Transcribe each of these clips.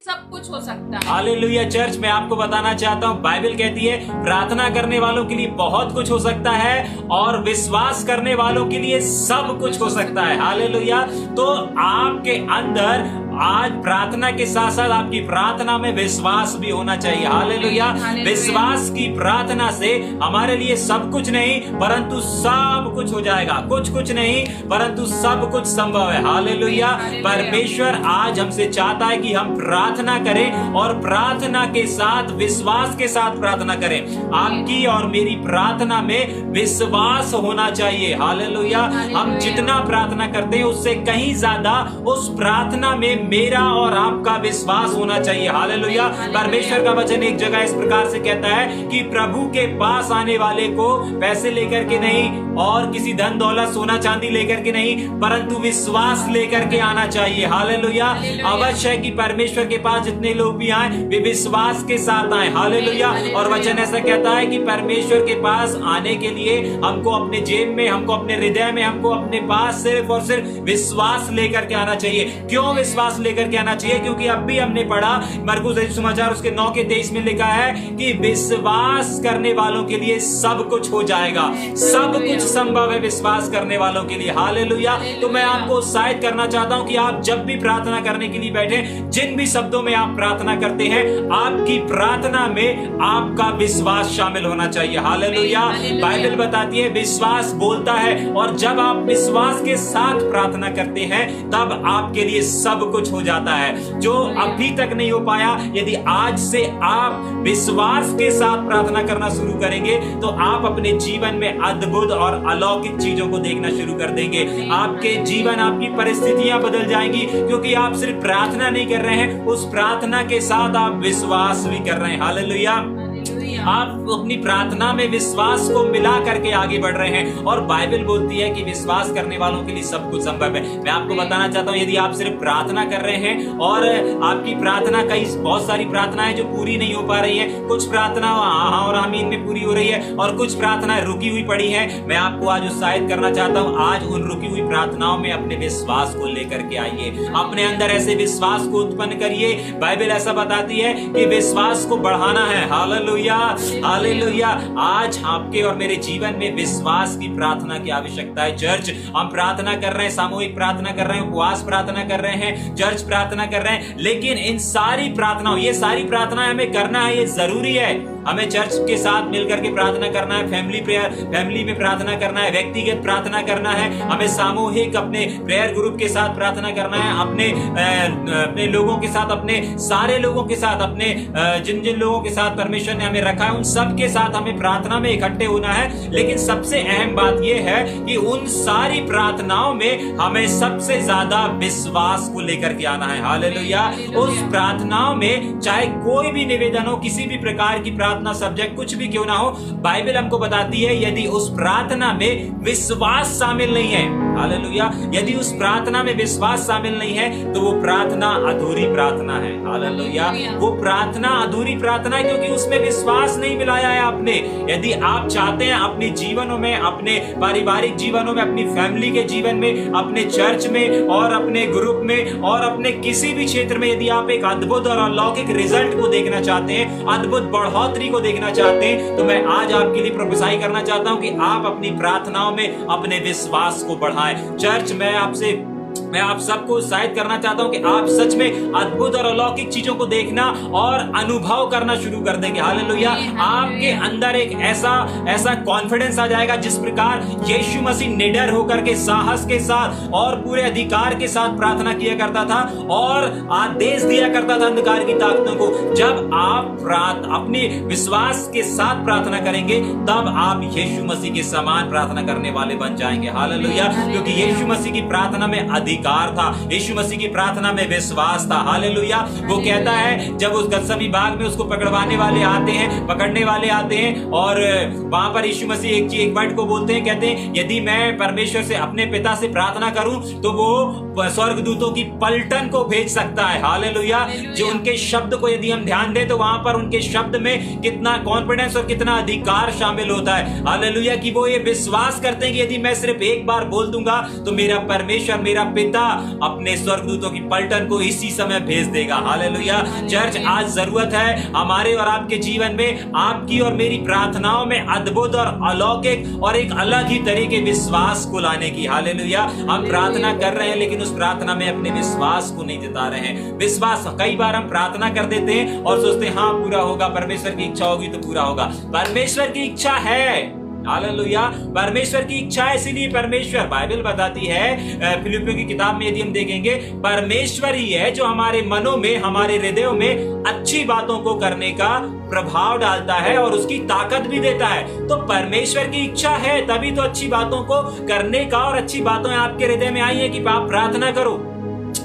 सब कुछ हो सकता है। हालेलुया। चर्च में आपको बताना चाहता हूँ, बाइबल कहती है प्रार्थना करने वालों के लिए बहुत कुछ हो सकता है और विश्वास करने वालों के लिए सब कुछ हो सकता है। हालेलुया। तो आपके अंदर आज प्रार्थना के साथ साथ आपकी प्रार्थना में विश्वास भी होना चाहिए। हालेलुया। विश्वास की प्रार्थना से हमारे लिए सब कुछ नहीं परंतु सब कुछ हो जाएगा। कुछ नहीं परंतु सब कुछ संभव है। हालेलुया। परमेश्वर आज हमसे चाहता है कि हम प्रार्थना करें और प्रार्थना के साथ विश्वास के साथ प्रार्थना करें। आपकी और मेरी प्रार्थना में विश्वास होना चाहिए। हालेलुया। हम जितना प्रार्थना करते हैं उससे कहीं ज्यादा उस प्रार्थना में मेरा और आपका विश्वास होना चाहिए। हालेलुया। परमेश्वर का वचन एक जगह इस प्रकार से कहता है कि प्रभु के पास आने वाले को पैसे लेकर के नहीं और किसी धन दौलत सोना चांदी लेकर के नहीं परंतु विश्वास लेकर के आना चाहिए। हालेलुया। अवश्य है कि परमेश्वर के पास जितने लोग भी आए वे विश्वास के साथ आए। हालेलुया। और वचन ऐसा कहता है कि परमेश्वर के पास आने के लिए हमको अपने जेब में, हमको अपने हृदय में, हमको अपने पास सिर्फ और सिर्फ विश्वास लेकर के आना चाहिए। क्यों विश्वास लेकर के आना चाहिए? क्योंकि अब भी हमने पढ़ा मरकुस सुसमाचार उसके 9:23 में लिखा है कि विश्वास करने वालों के लिए सब कुछ हो जाएगा। सब कुछ संभव है विश्वास करने वालों के लिए। हालेलुया। तो मैं आपको उत्साहित करना चाहता हूं कि आप जब भी प्रार्थना करने के लिए बैठे, जिन भी शब्दों में आप प्रार्थना करते हैं, आपकी प्रार्थना में आपका विश्वास शामिल होना चाहिए। हालेलुया। बाइबल बताती है विश्वास बोलता है और जब आप विश्वास के साथ प्रार्थना करते हैं तब आपके लिए सब कुछ हो जाता है। जो अभी तक नहीं हो पाया, यदि आज से आप विश्वास के साथ प्रार्थना करना शुरू करेंगे तो आप अपने जीवन में अद्भुत और अलौकिक चीजों को देखना शुरू कर देंगे। आपके जीवन, आपकी परिस्थितियां बदल जाएंगी क्योंकि आप सिर्फ प्रार्थना नहीं कर रहे हैं, उस प्रार्थना के साथ आप विश्वास भी कर रहे हैं। हालेलुया। आप अपनी प्रार्थना में विश्वास को मिला करके आगे बढ़ रहे हैं और बाइबल बोलती है कि विश्वास करने वालों के लिए सब कुछ संभव है। मैं आपको बताना चाहता हूं, यदि आप सिर्फ प्रार्थना कर रहे हैं और आपकी प्रार्थना कई बहुत सारी प्रार्थनाएं जो पूरी नहीं हो पा रही है, कुछ प्रार्थना हाँ और आमीन में पूरी हो रही है और कुछ प्रार्थनाएं रुकी हुई पड़ी है, मैं आपको आज उत्साहित करना चाहता हूं, आज उन रुकी हुई प्रार्थनाओं में अपने विश्वास को लेकर के आइए। अपने अंदर ऐसे विश्वास को उत्पन्न करिए। बाइबल ऐसा बताती है कि विश्वास को बढ़ाना है। हालेलुया। हालेलुया। आज आपके और मेरे जीवन में विश्वास की प्रार्थना की आवश्यकता है। चर्च, हम प्रार्थना कर रहे हैं, सामूहिक प्रार्थना कर रहे हैं, उपवास प्रार्थना कर रहे हैं, चर्च प्रार्थना कर रहे हैं, लेकिन इन सारी प्रार्थनाओं, ये सारी प्रार्थनाएं हमें करना है, ये जरूरी है। हमें चर्च के साथ मिलकर के प्रार्थना करना है, फैमिली प्रेयर, फैमिली में प्रार्थना करना है, व्यक्तिगत प्रार्थना करना है, हमें सामूहिक अपने प्रेयर ग्रुप के साथ प्रार्थना करना है, अपने लोगों के साथ, अपने सारे लोगों के साथ, अपने जिन जिन लोगों के साथ परमेश्वर ने हमें रखा है उन सब के साथ हमें प्रार्थना में इकट्ठे होना है। लेकिन सबसे अहम बात यह है कि उन सारी प्रार्थनाओं में हमें सबसे ज्यादा विश्वास को लेकर के आना है। हालेलुया। उस प्रार्थनाओं में चाहे कोई भी निवेदन हो, किसी भी प्रकार की प्रार्थना सब्जेक्ट कुछ भी क्यों ना हो, बाइबल हमको बताती है यदि उस प्रार्थना में विश्वास शामिल नहीं है, हालेलुया, यदि उस प्रार्थना में विश्वास शामिल नहीं है तो वो प्रार्थना अधूरी प्रार्थना है। हालेलुया। वो प्रार्थना अधूरी प्रार्थना है क्योंकि उसमें विश्वास नहीं मिलाया है आपने। यदि आप चाहते हैं अपने जीवनों में, अपने पारिवारिक जीवनों में, अपनी फैमिली के जीवन में, अपने चर्च में और अपने ग्रुप में और अपने किसी भी क्षेत्र में यदि आप एक अद्भुत और अलौकिक रिजल्ट को देखना चाहते हैं, अद्भुत बढ़ोतरी को देखना चाहते हैं, तो मैं आज आपके लिए प्रोफेसाई करना चाहता हूं कि आप अपनी प्रार्थनाओं में अपने विश्वास को बढ़ाएं। चर्च, मैं आप सबको उत्साहित करना चाहता हूं कि आप सच में अद्भुत और अलौकिक चीजों को देखना और अनुभव करना शुरू कर देंगे। हालेलुया। आपके अंदर एक ऐसा कॉन्फिडेंस आ जाएगा जिस प्रकार यीशु मसीह निडर होकर के, साहस के साथ और पूरे अधिकार के साथ प्रार्थना किया करता था और आदेश दिया करता था अंधकार की ताकतों को। जब आप अपने विश्वास के साथ प्रार्थना करेंगे तब आप यीशु मसीह के समान प्रार्थना करने वाले बन जाएंगे। हालेलुया। क्योंकि यीशु मसीह की प्रार्थना में अधिकार था, यीशु मसीह की प्रार्थना में विश्वास था। हालेलुया। वो कहता है जब उस गत्समनी बाग में उसको पकड़ने वाले आते हैं और वहां पर यीशु मसीह एक वर्ड को बोलते हैं, कहते हैं यदि मैं परमेश्वर से, अपने पिता से प्रार्थना करूं तो वो स्वर्गदूतों की पलटन को भेज सकता है। हालेलुया। जो उनके शब्द को यदि हम ध्यान दें तो वहां पर उनके शब्द में कितना कॉन्फिडेंस और कितना अधिकार शामिल होता है। हालेलुया। कि वो ये विश्वास करते हैं कि यदि मैं सिर्फ एक बार बोल दूंगा तो मेरा परमेश्वर, मेरा पिता पिता अपने स्वर्गदूतों की पलटन को इसी समय भेज देगा। हालेलुया। चर्च, आज जरूरत है हमारे और आपके जीवन में आपकी और मेरी प्रार्थनाओं में अद्भुत और अलौकिक और एक अलग ही तरीके विश्वास को लाने की। हालेलुया। हम प्रार्थना कर रहे हैं लेकिन उस प्रार्थना में अपने विश्वास को नहीं जता रहे हैं। विश्वास, कई बार हम प्रार्थना कर देते हैं और सोचते हैं हाँ पूरा होगा, परमेश्वर की इच्छा होगी तो पूरा होगा। परमेश्वर की इच्छा है, हालेलुया, परमेश्वर की इच्छा है। इसीलिए परमेश्वर, बाइबल बताती है फिलिपियों की किताब में यदि हम देखेंगे, परमेश्वर ही है जो हमारे मनों में, हमारे हृदयों में अच्छी बातों को करने का प्रभाव डालता है और उसकी ताकत भी देता है। तो परमेश्वर की इच्छा है तभी तो अच्छी बातों को करने का, और अच्छी बातें आपके हृदय में आई है कि आप प्रार्थना करो।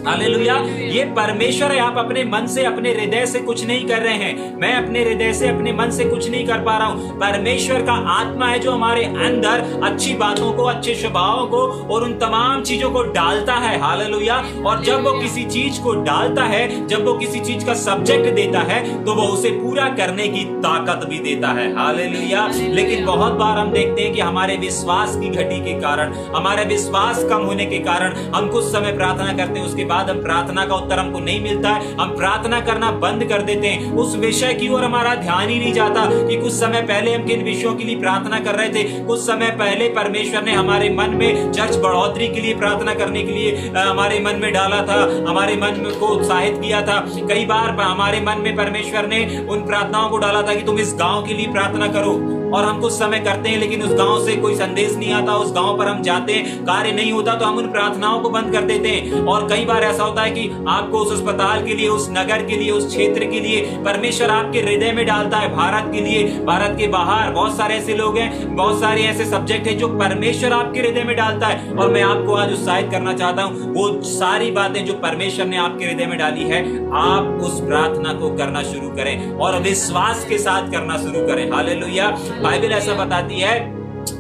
हालेलुया। ये परमेश्वर है। आप अपने मन से, अपने हृदय से कुछ नहीं कर रहे हैं। मैं अपने हृदय से, अपने मन से कुछ नहीं कर पा रहा हूं। परमेश्वर का आत्मा है जो हमारे अंदर अच्छी बातों को, अच्छे स्वभावों को और उन तमाम चीजों को डालता है। हालेलुया। और जब वो किसी चीज को डालता है, जब वो किसी चीज का सब्जेक्ट देता है, तो वो उसे पूरा करने की ताकत भी देता है। हालेलुया। लेकिन बहुत बार हम देखते हैं कि हमारे विश्वास की घटी के कारण, हमारे विश्वास कम होने के कारण हम कुछ समय प्रार्थना करते हैं, उसके बाद हम प्रार्थना का उत्तर हमको नहीं मिलता है, हम प्रार्थना करना बंद कर देते हैं। उस विषय की ओर हमारा ध्यान ही नहीं जाता कि कुछ समय पहले हम किन विषयों के लिए प्रार्थना कर रहे थे। कुछ समय पहले परमेश्वर ने हमारे मन में चर्च बढ़ोतरी के लिए प्रार्थना करने के लिए हमारे मन में डाला था, हमारे मन में को उत्साहित किया था। कई बार हमारे मन में परमेश्वर ने उन प्रार्थनाओं को डाला था कि तुम इस गांव के लिए प्रार्थना करो, और हम कुछ समय करते हैं लेकिन उस गांव से कोई संदेश नहीं आता, उस गांव पर हम जाते हैं, कार्य नहीं होता तो हम उन प्रार्थनाओं को बंद कर देते हैं। और कई बार ऐसा होता है कि आपको उस अस्पताल के लिए, उस नगर के लिए, उस क्षेत्र के लिए परमेश्वर आपके हृदय में डालता है। भारत के लिए, भारत के बाहर बहुत सारे ऐसे लोग हैं, बहुत सारे ऐसे सब्जेक्ट हैं जो परमेश्वर आपके हृदय में डालता है। और मैं आपको आज उत्साहित करना चाहता हूं, वो सारी बातें जो परमेश्वर ने आपके हृदय में डाली है, आप उस प्रार्थना को करना शुरू करें और विश्वास के साथ करना शुरू करें। हालेलुया। बाइबल ऐसा बताती है,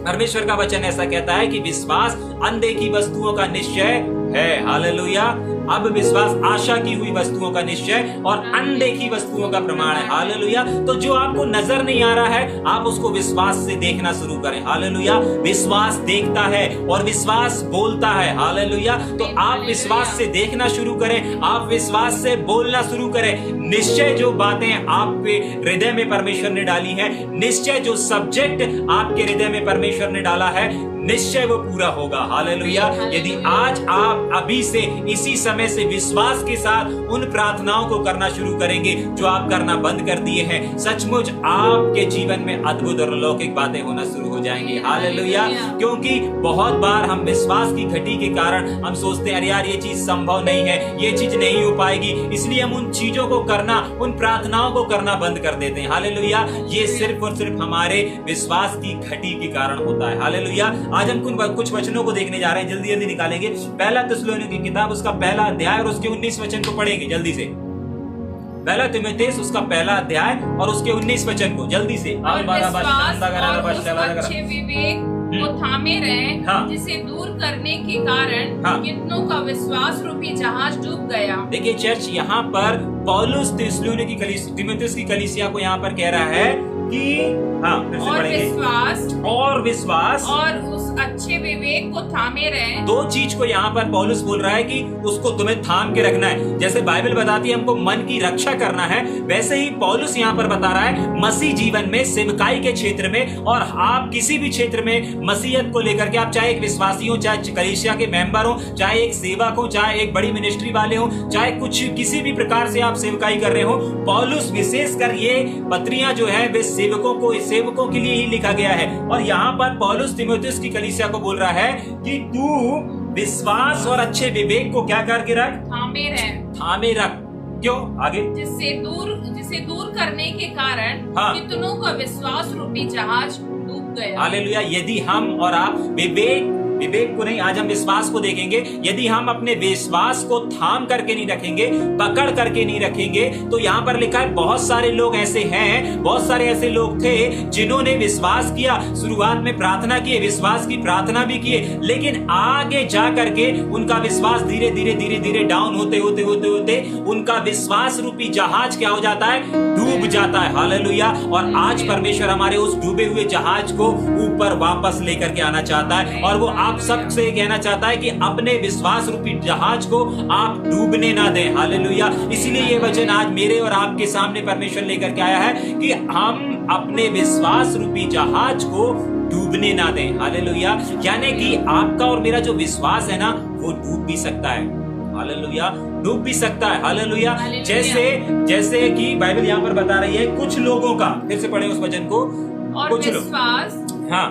परमेश्वर का वचन ऐसा कहता है कि विश्वास अनदेखी वस्तुओं का निश्चय है। हालेलुया। अब विश्वास आशा की हुई वस्तुओं का निश्चय और अनदेखी वस्तुओं का प्रमाण है। हालेलुया। तो जो आपको नजर नहीं आ रहा है, आप उसको विश्वास से देखना शुरू करें। हालेलुया। विश्वास देखता है और विश्वास बोलता है। हालेलुया। तो आप विश्वास से देखना शुरू करें, आप विश्वास से बोलना शुरू करें। निश्चय जो बातें आपके हृदय में परमेश्वर ने डाली है, निश्चय जो सब्जेक्ट आपके हृदय में परमेश्वर ने डाला है, निश्चय वो पूरा होगा। हालेलुया। यदि आज आप अभी से, इसी समय से विश्वास के साथ उन प्रार्थनाओं को करना शुरू करेंगे जो आप करना बंद कर दिए हैं, सचमुच आपके जीवन में अद्भुत और अलौकिक बातें होना शुरू हो जाएंगी। हालेलुया। क्योंकि बहुत बार हम विश्वास की घटी के कारण हम सोचते हैं अरे यार ये चीज संभव नहीं है, ये चीज नहीं हो पाएगी, इसलिए हम उन चीजों को करना, उन प्रार्थनाओं को करना बंद कर देते हैं। हालेलुया। ये सिर्फ और सिर्फ हमारे विश्वास की घटी के कारण होता है। हालेलुया। आज हम कुछ वचनों को देखने जा रहे हैं, जल्दी जल्दी निकालेंगे। पहला थिस्सलुनीकियों की किताब उसका पहला अध्याय और उसके 19 वचन को पढ़ेंगे जल्दी से। पहला तीमुथियुस उसका पहला अध्याय और उसके 19 वचन को जल्दी से। अच्छे विवेक को थामे रहे, हाँ। जिसे दूर करने के कारण हाँ। कितनों का विश्वास रूपी जहाज डूब गया। देखिए चर्च, यहाँ पर पौलुस तीमुथियुस की कलीसिया को यहाँ पर कह रहा है कि और विश्वास और उस अच्छे विवेक को थामे रहे। दो चीज को यहाँ पर पौलुस बोल रहा है कि उसको तुम्हें थाम के रखना है। जैसे बाइबल बताती है हमको मन की रक्षा करना है, वैसे ही पौलुस यहाँ पर बता रहा है मसीह जीवन में, सेवकाई के क्षेत्र में, और आप किसी भी क्षेत्र में मसीहत को लेकर के, आप चाहे एक विश्वासी हो, चाहे कलीसिया के मेंबर हो, चाहे एक सेवक हो, चाहे एक बड़ी मिनिस्ट्री वाले हो, चाहे कुछ किसी भी प्रकार से आप सेवकाई कर रहे हो, पौलुस विशेषकर ये पत्रियां जो है वे सेवकों के लिए ही लिखा गया है। और यहाँ पर पौलुस तीमुथियुस की कलीसिया को बोल रहा है कि तू विश्वास और अच्छे विवेक को क्या करके रख, थामे रख। क्यों? आगे, जिसे दूर करने के कारण हाँ। कितनों का विश्वास रूपी जहाज डूब गया। हालेलुया। यदि हम और आप विवेक को नहीं, आज हम विश्वास को देखेंगे। यदि हम अपने विश्वास को थाम करके नहीं रखेंगे, पकड़ करके नहीं रखेंगे, तो यहाँ पर लिखा है बहुत सारे लोग ऐसे हैं, बहुत सारे ऐसे लोग थे जिन्होंने विश्वास किया, शुरुआत में प्रार्थना की, विश्वास की प्रार्थना भी किए, लेकिन आगे जा करके उनका विश्वास धीरे धीरे डाउन होते उनका विश्वास रूपी जहाज क्या हो जाता है, डूब जाता है। हालेलुया। और आज परमेश्वर हमारे उस डूबे हुए जहाज को ऊपर वापस लेकर के आना चाहता है, और वो आप सबसे कहना चाहता है कि अपने विश्वास रूपी जहाज को आप डूबने ना दें। हालेलुया। इसीलिए ये वचन आज मेरे और आपके सामने परमेश्वर लेकर के आया है कि हम अपने विश्वास रूपी जहाज को डूबने ना दें। हालेलुया। यानी कि आपका और मेरा जो विश्वास है ना, वो डूब भी सकता है। हालेलुया, डूब भी सकता है। हालेलुया। जैसे कि बाइबल यहाँ पर बता रही है कुछ लोगों का, फिर से पढ़े उस वचन को, और कुछ विश्वास हाँ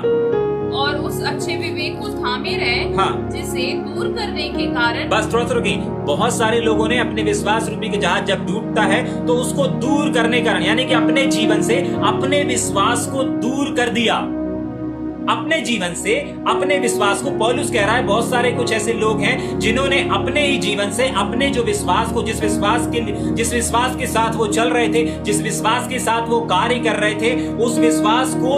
और उस अच्छे विवेक को थामे रहे, हाँ, जिसे दूर करने के कारण। बस थोड़ा सा रुकिए। बहुत सारे लोगों ने अपने विश्वास रूपी के जहाज जब डूबता है तो उसको दूर करने के कारण, यानी कि अपने जीवन से अपने विश्वास को दूर कर दिया। अपने जीवन से अपने विश्वास को, पौलुस कह रहा है बहुत सारे कुछ ऐसे लोग हैं जिन्होंने अपने ही जीवन से अपने जो विश्वास को, जिस विश्वास के साथ वो चल रहे थे, जिस विश्वास के साथ वो कार्य कर रहे थे, उस विश्वास को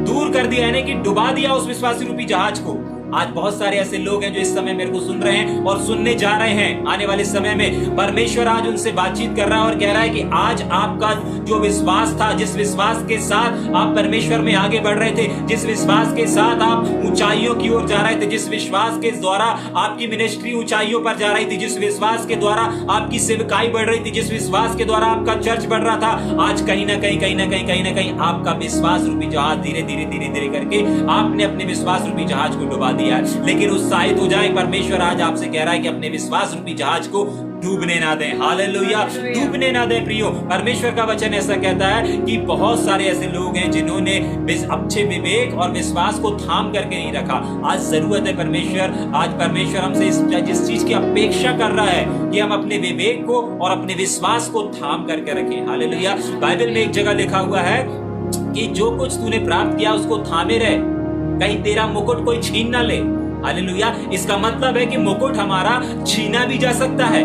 दूर कर दिया, यानी कि डुबा दिया उस विश्वासी रूपी जहाज को। आज बहुत सारे ऐसे लोग हैं जो इस समय मेरे को सुन रहे हैं और सुनने जा रहे हैं। आने वाले समय में परमेश्वर आज उनसे बातचीत कर रहा है और कह रहा है कि आज आपका जो विश्वास था, जिस विश्वास के साथ आप परमेश्वर में आगे बढ़ रहे थे, जिस विश्वास के साथ आप ऊंचाइयों की ओर जा रहे थे, जिस विश्वास के द्वारा आपकी मिनिस्ट्री ऊंचाइयों पर जा रही थी, जिस विश्वास के द्वारा आपकी सेवकाई बढ़ रही थी, जिस विश्वास के द्वारा आपका चर्च बढ़ रहा था, आज कहीं ना कहीं आपका विश्वास रूपी जहाज धीरे धीरे करके आपने अपने विश्वास रूपी जहाज को डुबा दिया। लेकिन उत्साहित हो जाए, परमेश्वर आज आपसे कह रहा है कि अपने विश्वास रूपी जहाज को डूबने ना दें। हालेलुया, डूबने ना दें प्रियो। परमेश्वर का वचन ऐसा कहता है कि बहुत सारे ऐसे लोग हैं जिन्होंने अच्छे विवेक और विश्वास को थाम करके नहीं रखा। आज जरूरत है आज परमेश्वर हमसे जिस चीज की अपेक्षा कर रहा है कि हम अपने विवेक को और अपने विश्वास को थाम करके रखें। हालेलुया। बाइबल में एक जगह लिखा हुआ है कि जो कुछ तूने प्राप्त किया उसको थामे रहे, कहीं तेरा मुकुट कोई छीन ना ले। हालेलुया। इसका मतलब है कि मुकुट हमारा छीना भी जा सकता है।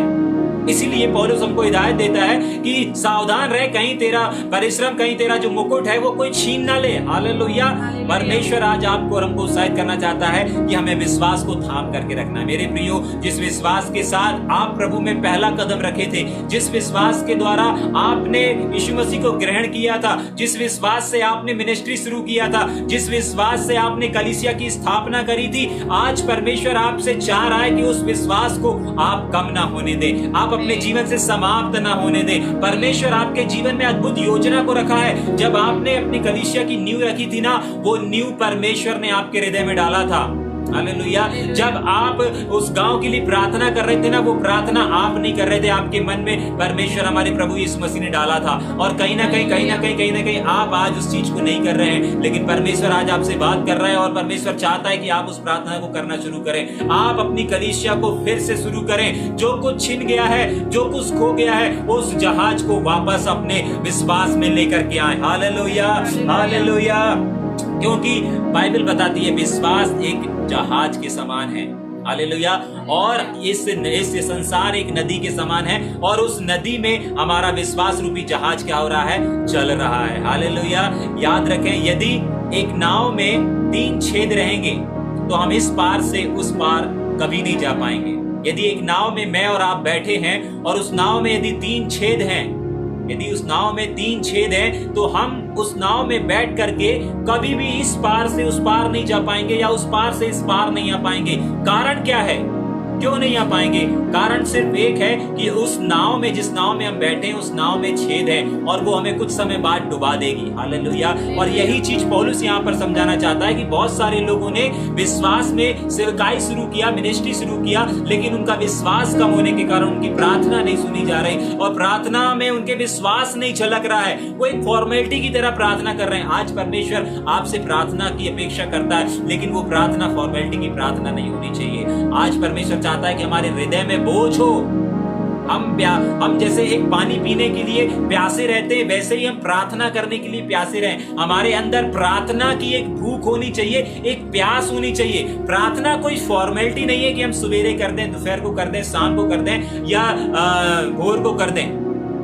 इसीलिए पौलुस हमको हिदायत देता है कि सावधान रहे, कहीं तेरा परिश्रम, कहीं तेरा जो मुकुट है वो कोई छीन ना ले। हालेलुया। परमेश्वर आज आपको और हमको उत्साहित करना चाहता है कि हमें विश्वास को थाम करके रखना है। मेरे प्रियो, जिस विश्वास के साथ आप प्रभु में पहला कदम रखे थे, जिस विश्वास के द्वारा आपने यीशु मसीह को ग्रहण किया था, जिस विश्वास से आपने मिनिस्ट्री शुरू किया था, जिस विश्वास से आपने कलीसिया की स्थापना करी थी, आज परमेश्वर आपसे चाह रहा है कि उस विश्वास को आप कम ना होने दें, आप अपने जीवन से समाप्त ना होने दें। परमेश्वर आपके जीवन में अद्भुत योजना को रखा है। जब आपने अपनी कलीसिया की नींव रखी थी ना, वो नींव परमेश्वर ने आपके हृदय में डाला था। हालेलुया। जब आप उस गांव के लिए प्रार्थना कर रहे थे ना, वो प्रार्थना आप नहीं कर रहे थे, आपके मन में परमेश्वर हमारे प्रभु यीशु मसीह ने डाला था। और कहीं ना कहीं आप आज उस चीज को नहीं कर रहे हैं, लेकिन परमेश्वर आज आपसे बात कर रहा है और परमेश्वर चाहता है कि आप उस प्रार्थना को करना शुरू करें। आप अपनी कलीसिया को फिर से शुरू करें। जो कुछ छिन गया है, जो कुछ खो गया है, उस जहाज को वापस अपने विश्वास में लेकर के आए। Hallelujah, hallelujah. क्योंकि बाइबल बताती है विश्वास एक जहाज के समान है। हालेलुया। और इस संसार एक नदी के समान है और उस नदी में हमारा विश्वास रूपी जहाज क्या हो रहा है? चल रहा है। हालेलुया। याद रखें, यदि एक नाव में 3 छेद रहेंगे तो हम इस पार से उस पार कभी नहीं जा पाएंगे। यदि एक नाव में मैं और आप बैठे हैं और उस नाव में यदि 3 छेद हैं, यदि उस नाव में 3 छेद हैं, तो हम उस नाव में बैठ करके कभी भी इस पार से उस पार नहीं जा पाएंगे या उस पार से इस पार नहीं आ पाएंगे। कारण क्या है? क्यों नहीं आ पाएंगे? कारण सिर्फ एक है कि उस नाव में, जिस नाव में हम बैठे हैं, उस नाव में छेद है और वो हमें कुछ समय बाद डुबा देगी। हालेलुया। और यही चीज पौलुस यहाँ पर समझाना चाहता है कि बहुत सारे लोगों ने विश्वास में सेवकाई शुरू किया, मिनिस्ट्री शुरू किया, लेकिन उनका विश्वास कम होने के कारण उनकी प्रार्थना नहीं सुनी जा रही और प्रार्थना में उनके विश्वास नहीं झलक रहा है। वो एक फॉर्मेलिटी की तरह प्रार्थना कर रहे हैं। आज परमेश्वर आपसे प्रार्थना की अपेक्षा करता है, लेकिन वो प्रार्थना फॉर्मेलिटी की प्रार्थना नहीं होनी चाहिए। आज परमेश्वर चाहता है कि हमारे हृदय में बोझ हो। हम जैसे एक पानी पीने के लिए प्यासे रहते हैं, वैसे ही हम प्रार्थना करने के लिए प्यासे रहें। हमारे अंदर प्रार्थना की एक भूख होनी चाहिए, एक प्यास होनी चाहिए। प्रार्थना कोई फॉर्मेलिटी नहीं है कि हम सवेरे कर दें, दोपहर को कर दें, शाम को कर दें या भोर को कर दें।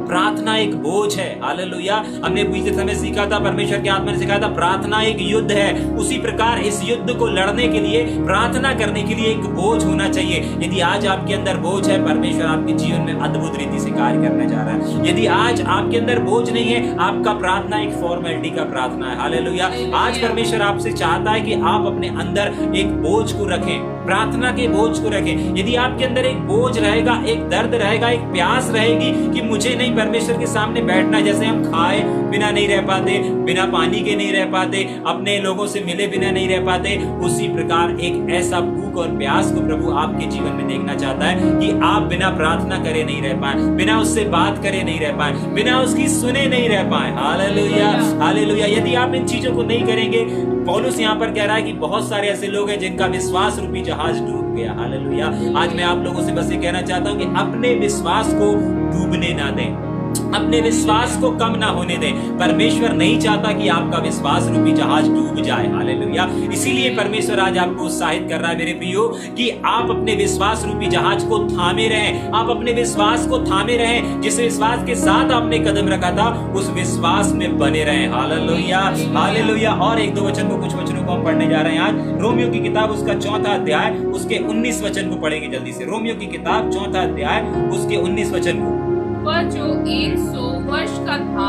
प्रार्थना एक बोझ है। हालेलुया। हमने पिछले समय सीखा था, परमेश्वर की आत्मा ने सिखाया था, प्रार्थना एक युद्ध है। उसी प्रकार इस युद्ध को लड़ने के लिए, प्रार्थना करने के लिए एक बोझ होना चाहिए। यदि आज आपके अंदर बोझ है, परमेश्वर आपके जीवन में अद्भुत रीति से कार्य करने जा रहा है। यदि आज आपके अंदर बोझ नहीं है, आपका प्रार्थना एक फॉर्मेलिटी का प्रार्थना है। हालेलुया। आज परमेश्वर आपसे चाहता है कि आप अपने अंदर एक बोझ को रखें, प्रार्थना के बोझ को रखें। यदि आपके अंदर एक बोझ रहेगा, एक दर्द रहेगा, एक प्यास रहेगी कि मुझे नहीं परमेश्वर के सामने बैठना, जैसे हम खाए बिना नहीं रह पाते, बिना पानी के नहीं रह पाते, अपने लोगों से मिले बिना नहीं रह पाते, उसी प्रकार एक ऐसा भूख और प्यास को प्रभु आपके जीवन में देखना चाहता है कि आप बिना प्रार्थना करे नहीं रह पाए, बिना उससे बात करे नहीं रह पाए, बिना उसकी सुने नहीं रह पाए। Hallelujah, hallelujah. यदि आप इन चीजों को नहीं करेंगे, पौलुस यहाँ पर कह रहा है कि बहुत सारे ऐसे लोग हैं जिनका विश्वास रूपी जहाज डूब गया। हालेलुया। आज मैं आप लोगों से बस ये कहना चाहता हूँ कि अपने विश्वास को डूबने ना दें, अपने विश्वास को कम ना होने दें। परमेश्वर नहीं चाहता कि आपका विश्वास रूपी जहाज डूब जाए। हालेलुया। इसीलिए परमेश्वर आज आपको उत्साहित कर रहा है मेरे प्रियो कि आप अपने विश्वास रूपी जहाज को थामे रहें, आप अपने विश्वास को थामे रहें। जिस विश्वास के साथ आपने कदम रखा था, उस विश्वास में बने रहें। Hallelujah, hallelujah. और एक दो वचन को, कुछ वचनों को हम पढ़ने जा रहे हैं आज। रोमियो की किताब उसका 4वां अध्याय उसके 19 वचन को पढ़ेंगे जल्दी से। रोमियो की किताब 4वां अध्याय उसके 19 वचन को। वह जो 100 वर्ष का था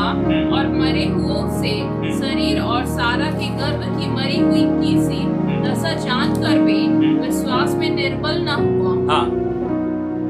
और मरे हुओं से शरीर और सारा के गर्भ की मरी हुई की सी दशा जानकर भी विश्वास में निर्बल न हुआ। हाँ,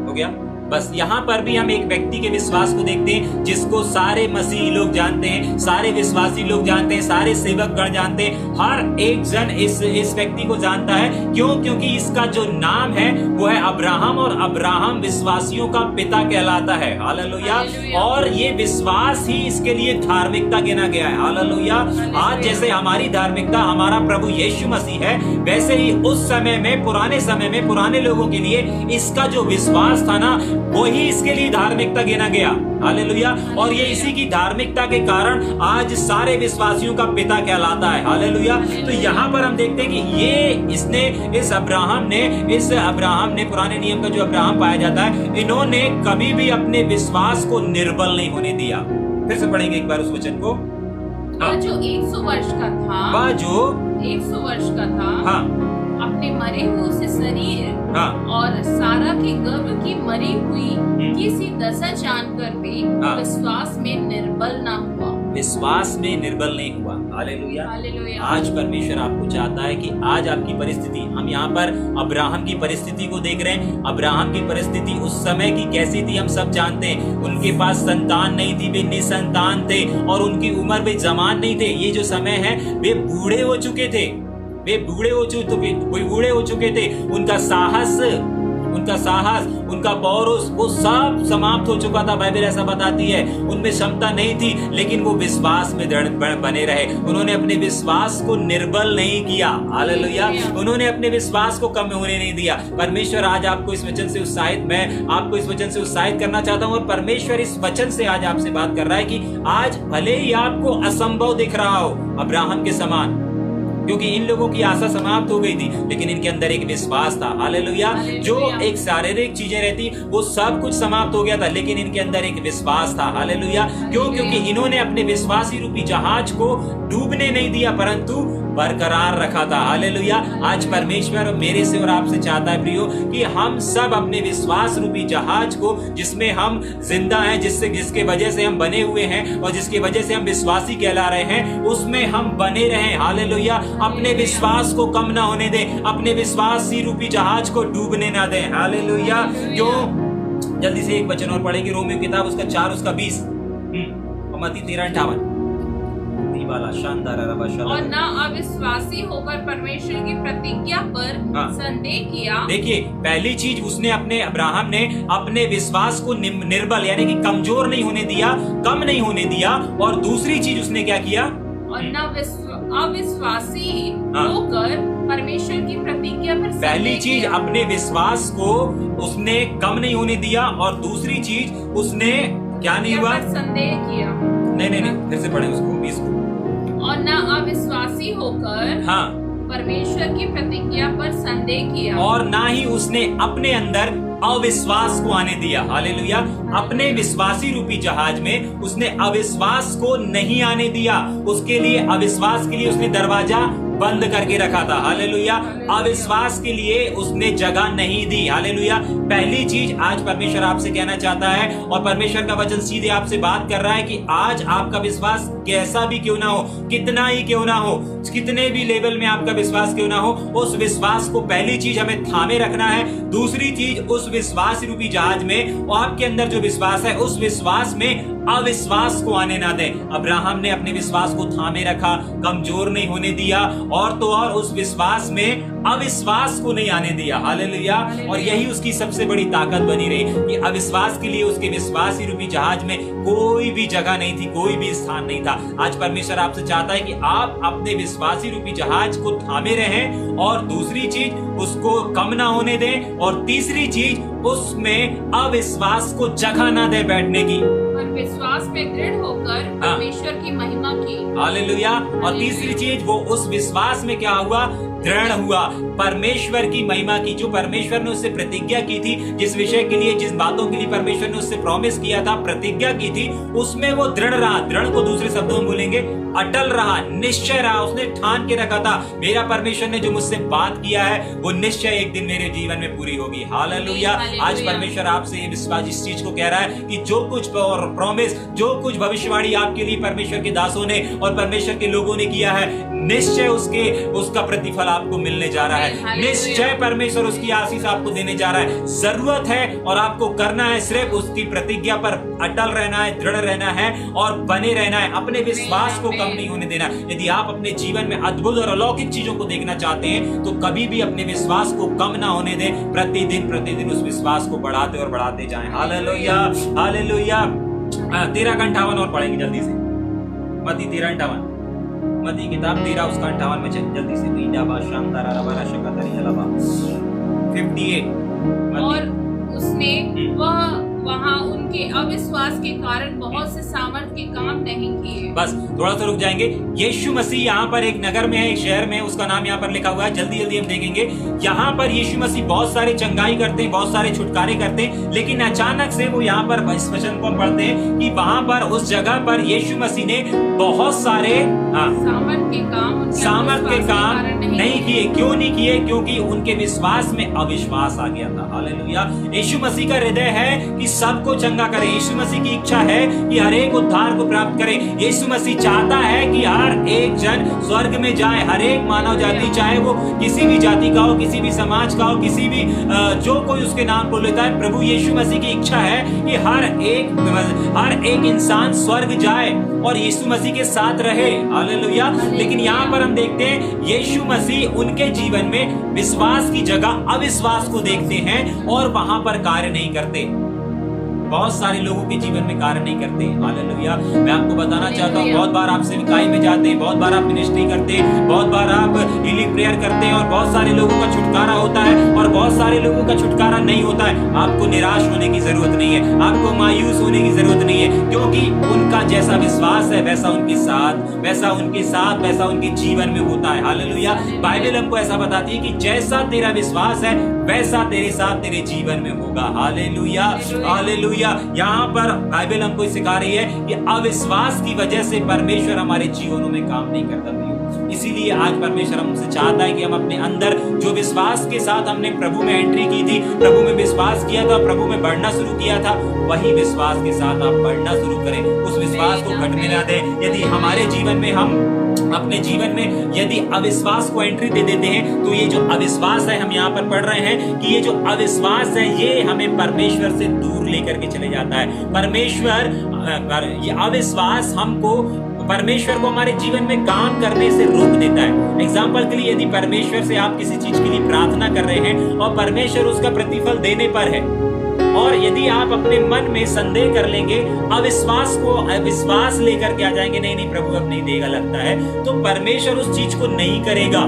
हो गया। बस यहाँ पर भी हम एक व्यक्ति के विश्वास को देखते हैं जिसको सारे मसीही लोग जानते हैं, सारे विश्वासी लोग जानते हैं, सारे सेवक गण जानते हैं। हर एक जन इस व्यक्ति को जानता है। क्यों? क्योंकि इसका जो नाम है वो है अब्राहम, और अब्राहम विश्वासियों का पिता कहलाता है। हालेलुया। और ये विश्वास ही इसके लिए धार्मिकता गिना गया है। हालेलुया। आज जैसे हमारी धार्मिकता हमारा प्रभु यीशु मसीह है, वैसे ही उस समय में, पुराने समय में, पुराने लोगों के लिए इसका जो विश्वास था ना, वो ही इसके लिए धार्मिकता गिना गया। हालेलुया। और ये इसी की धार्मिकता के कारण आज सारे विश्वासियों का पिता कहलाता है। हालेलुया। तो यहाँ पर हम देखते हैं कि इस अब्राहम ने पुराने नियम का जो अब्राहम पाया जाता है, इन्होंने कभी भी अपने विश्वास को निर्बल नहीं होने दिया। फिर से पढ़ेंगे एक बार उस वचन को। वह जो 100 वर्ष का था, वह जो 100 वर्ष का था, हाँ, अपने मरे हुए से शरीर, हाँ, और सारा के गर्भ की मरी हुई किसी दशा जानकर भी हाँ, विश्वास में निर्बल ना हुआ। विश्वास में निर्बल नहीं हुआ। हालेलुया। हालेलुया। आज परमेश्वर आपको चाहता है कि आज आपकी परिस्थिति, हम यहाँ पर अब्राहम की परिस्थिति को देख रहे हैं। अब्राहम की परिस्थिति उस समय की कैसी थी हम सब जानते हैं। उनके पास संतान नहीं थी, वे निसंतान थे, और उनकी उम्र में जवान नहीं थे। ये जो समय है, वे बूढ़े हो चुके थे, बूढ़े हो चुके थे। उनका साहस, उनका पौरुष, वो सब समाप्त हो चुका था। बाइबल ऐसा बताती है। उनमें क्षमता नहीं थी, लेकिन वो विश्वास में दृढ़ बने रहे। उन्होंने अपने विश्वास को निर्बल नहीं किया। हालेलुया। उन्होंने अपने विश्वास को कम होने नहीं दिया। परमेश्वर आज आपको इस वचन से उत्साहित, मैं आपको इस वचन से उत्साहित करना चाहता हूँ, और परमेश्वर इस वचन से आज आपसे बात कर रहा है कि आज भले ही आपको असंभव दिख रहा हो अब्राहम के समान, क्योंकि इन लोगों की आशा समाप्त हो गई थी, लेकिन इनके अंदर एक विश्वास था। हालेलुया। जो एक शारीरिक चीजें रहती, वो सब कुछ समाप्त हो गया था, लेकिन इनके अंदर एक विश्वास था। हालेलुया। क्यों? क्योंकि इन्होंने अपने विश्वासी रूपी जहाज को डूबने नहीं दिया, परंतु बरकरार रखा था। हालेलुया। आज परमेश्वर मेरे से और आपसे चाहता है प्रियो कि हम सब अपने विश्वास रूपी जहाज को, जिसमें हम जिंदा हैं, जिसके वजह से हम बने हुए हैं, और जिसकी वजह से हम विश्वासी कहला रहे हैं, उसमें हम बने रहें। हालेलुया। अपने विश्वास को कम ना होने दें, अपने विश्वासी रूपी जहाज को डूबने ना दें। हालेलुया। क्यों? जल्दी से एक वचन और पढ़ेंगे। रोमियो किताब उसका 4 उसका 20, और मत्ती 13:58। और ना अविश्वासी होकर परमेश्वर की प्रतिज्ञा पर संदेह किया। देखिए, पहली चीज उसने अब्राहम ने अपने विश्वास को निर्बल यानी कि कमजोर नहीं होने दिया, कम नहीं होने दिया। और दूसरी चीज उसने क्या किया? और ना अविश्वासी होकर परमेश्वर की प्रतिज्ञा पर पहली चीज अपने विश्वास को उसने कम नहीं होने दिया, और दूसरी चीज उसने क्या नहीं हुआ? संदेह किया। नहीं, फिर से पढ़े उसको 20 को। और ना अविश्वासी होकर, हाँ, परमेश्वर की प्रतिज्ञा पर संदेह किया, और ना ही उसने अपने अंदर अविश्वास को आने दिया। हालेलुया। अपने विश्वासी रूपी जहाज में उसने अविश्वास को नहीं आने दिया। उसके लिए, अविश्वास के लिए उसने दरवाजा बंद करके रखा था। हालेलुया। अविश्वास के लिए उसने जगह नहीं दी। हालेलुया। पहली चीज आज परमेश्वर आपसे कहना चाहता है, और परमेश्वर का वचन सीधे आपसे बात कर रहा है कि आज आपका विश्वास कैसा भी क्यों ना हो, कितना ही क्यों ना हो, कितने भी लेवल में आपका विश्वास क्यों ना हो, उस विश्वास को पहली चीज हमें थामे रखना है। दूसरी चीज, उस विश्वास रूपी जहाज में आपके अंदर जो विश्वास है, उस विश्वास में अविश्वास को आने ना दें। अब्राहम ने अपने विश्वास को थामे रखा, कमजोर नहीं होने दिया, और तो और उस विश्वास में अविश्वास को नहीं आने दिया। हालेलुया। और यही उसकी सबसे बड़ी ताकत बनी रही कि अविश्वास के लिए उसके विश्वासी रूपी जहाज में कोई भी जगह नहीं थी, कोई भी स्थान नहीं था। आज परमेश्वर आपसे चाहता है कि आप अपने विश्वासी रूपी जहाज को थामे रहें, और दूसरी चीज, उसको कम ना होने दें, और तीसरी चीज, उसमें अविश्वास को जगह ना दे बैठने की, और विश्वास में दृढ़ होकर परमेश्वर की महिमा की। हालेलुया। और तीसरी चीज, वो उस विश्वास में क्या हुआ? दृढ़ हुआ, परमेश्वर की महिमा की। जो परमेश्वर ने उससे प्रतिज्ञा की थी, जिस विषय के लिए, जिस बातों के लिए परमेश्वर ने उससे प्रॉमिस किया था, प्रतिज्ञा की थी, उसमें वो दृढ़ रहा। दृढ़ को दूसरे शब्दों में बोलेंगे अटल रहा, निश्चय रहा। उसने ठान के रखा था, मेरा परमेश्वर ने जो मुझसे बात किया है वो निश्चय एक दिन मेरे जीवन में पूरी होगी। हालेलुया। आज परमेश्वर आपसे ये विश्वास, इस चीज को कह रहा है कि जो कुछ प्रॉमिस, जो कुछ भविष्यवाणी आपके लिए परमेश्वर के दासों ने और परमेश्वर के लोगों ने किया है, निश्चय उसका प्रतिफल आपको मिलने जा रहा है। निश्चय परमेश्वर उसकी आशीष आपको देने जा रहा है। जरूरत है और आपको करना है सिर्फ उसकी प्रतिज्ञा पर अटल रहना है, दृढ़ रहना है और बने रहना है। अपने विश्वास को कम नहीं होने देना। यदि आप अपने जीवन में अद्भुत और अलौकिक चीजों को देखना चाहते हैं तो कभी भी अपने विश्वास को कम ना होने दें। प्रतिदिन उस विश्वास को बढ़ाते और बढ़ाते जाएं। हालेलुया। हालेलुया। 13:58 और पढ़ेंगे जल्दी से। मत्ती 13:58, मत्ती किताब 13 उसका 58 में जल्दी से। 58। और उसने वहाँ उनके अविश्वास के कारण बहुत से सामर्थ के काम नहीं किए। बस थोड़ा सा रुक जाएंगे। यीशु मसीह यहाँ पर एक नगर में है, एक शहर में, उसका नाम यहाँ पर लिखा हुआ है। जल्दी हम देखेंगे। यहाँ पर यीशु मसीह बहुत सारे चंगाई करते हैं, बहुत सारे छुटकारे करते हैं, लेकिन अचानक से वो यहाँ पर इस वचन को हम पढ़ते हैं कि वहां पर उस जगह पर यीशु मसीह ने बहुत सारे सामर्थ के काम नहीं किए। क्यों नहीं किए? क्योंकि उनके विश्वास में अविश्वास आ गया था। हालेलुया। यीशु मसीह का हृदय है कि सबको चंगा करे। यीशु मसीह की इच्छा है कि हर एक उद्धार को प्राप्त करे। यीशु मसीह चाहता है कि हर एक जन स्वर्ग में जाए। हर एक मानव जाति, चाहे वो किसी भी जाति का हो, किसी भी समाज का हो, किसी भी जो कोई उसके नाम को लेता है, प्रभु यीशु मसीह की इच्छा है कि हर एक इंसान स्वर्ग जाए और यीशु मसीह के साथ रहे। हालेलुया। लेकिन यहाँ पर हम देखते हैं यीशु मसीह उनके जीवन में विश्वास की जगह अविश्वास को देखते हैं और वहां पर कार्य नहीं करते। बहुत सारे लोगों के जीवन में कार्य नहीं करते। हालेलुया। मैं आपको बताना चाहता हूँ, बहुत बार आप सेवकाई में जाते हैं, बहुत बार आप मिनिस्ट्री करते हैं, बहुत बार आप हीलिंग प्रेयर करते हैं और बहुत सारे लोगों का छुटकारा होता है और बहुत सारे लोगों का छुटकारा नहीं होता है। आपको निराश होने की जरूरत नहीं है, आपको मायूस होने की जरूरत नहीं है, क्योंकि उनका जैसा विश्वास है वैसा उनके जीवन में होता है। हालेलुया। बाइबल हमको ऐसा बताती है कि जैसा तेरा विश्वास है वैसा तेरे साथ तेरे जीवन में होगा। हालेलुया। हालेलुया। यहाँ पर बाइबल हमको सिखा रही है कि अविश्वास की वजह से परमेश्वर हमारे जीवनों में काम नहीं करता। इसीलिए आज परमेश्वर हमसे चाहता है कि हम अपने अंदर जो विश्वास के साथ हमने प्रभु में एंट्री की थी, प्रभु में विश्वास किया था, प्रभु में बढ़ना शुरू किया था, वही विश्वास के साथ आप बढ़ना शुरू करें। उस विश्वास को घटने ना दें। यदि हमारे जीवन में हम अपने जीवन में यदि अविश्वास को एंट्री दे देते हैं तो ये जो अविश्वास है, हम यहाँ पर पढ़ रहे हैं कि ये जो अविश्वास है ये हमें परमेश्वर से दूर लेकर के चले जाता है। ये अविश्वास हमको परमेश्वर को हमारे जीवन में काम करने से रोक देता है। एग्जाम्पल के लिए, यदि परमेश्वर से आप किसी चीज के लिए प्रार्थना कर रहे हैं और परमेश्वर उसका प्रतिफल देने पर है, और यदि आप अपने मन में संदेह कर लेंगे, अविश्वास लेकर के आ जाएंगे, नहीं प्रभु अब नहीं देगा लगता है, तो परमेश्वर उस चीज को नहीं करेगा।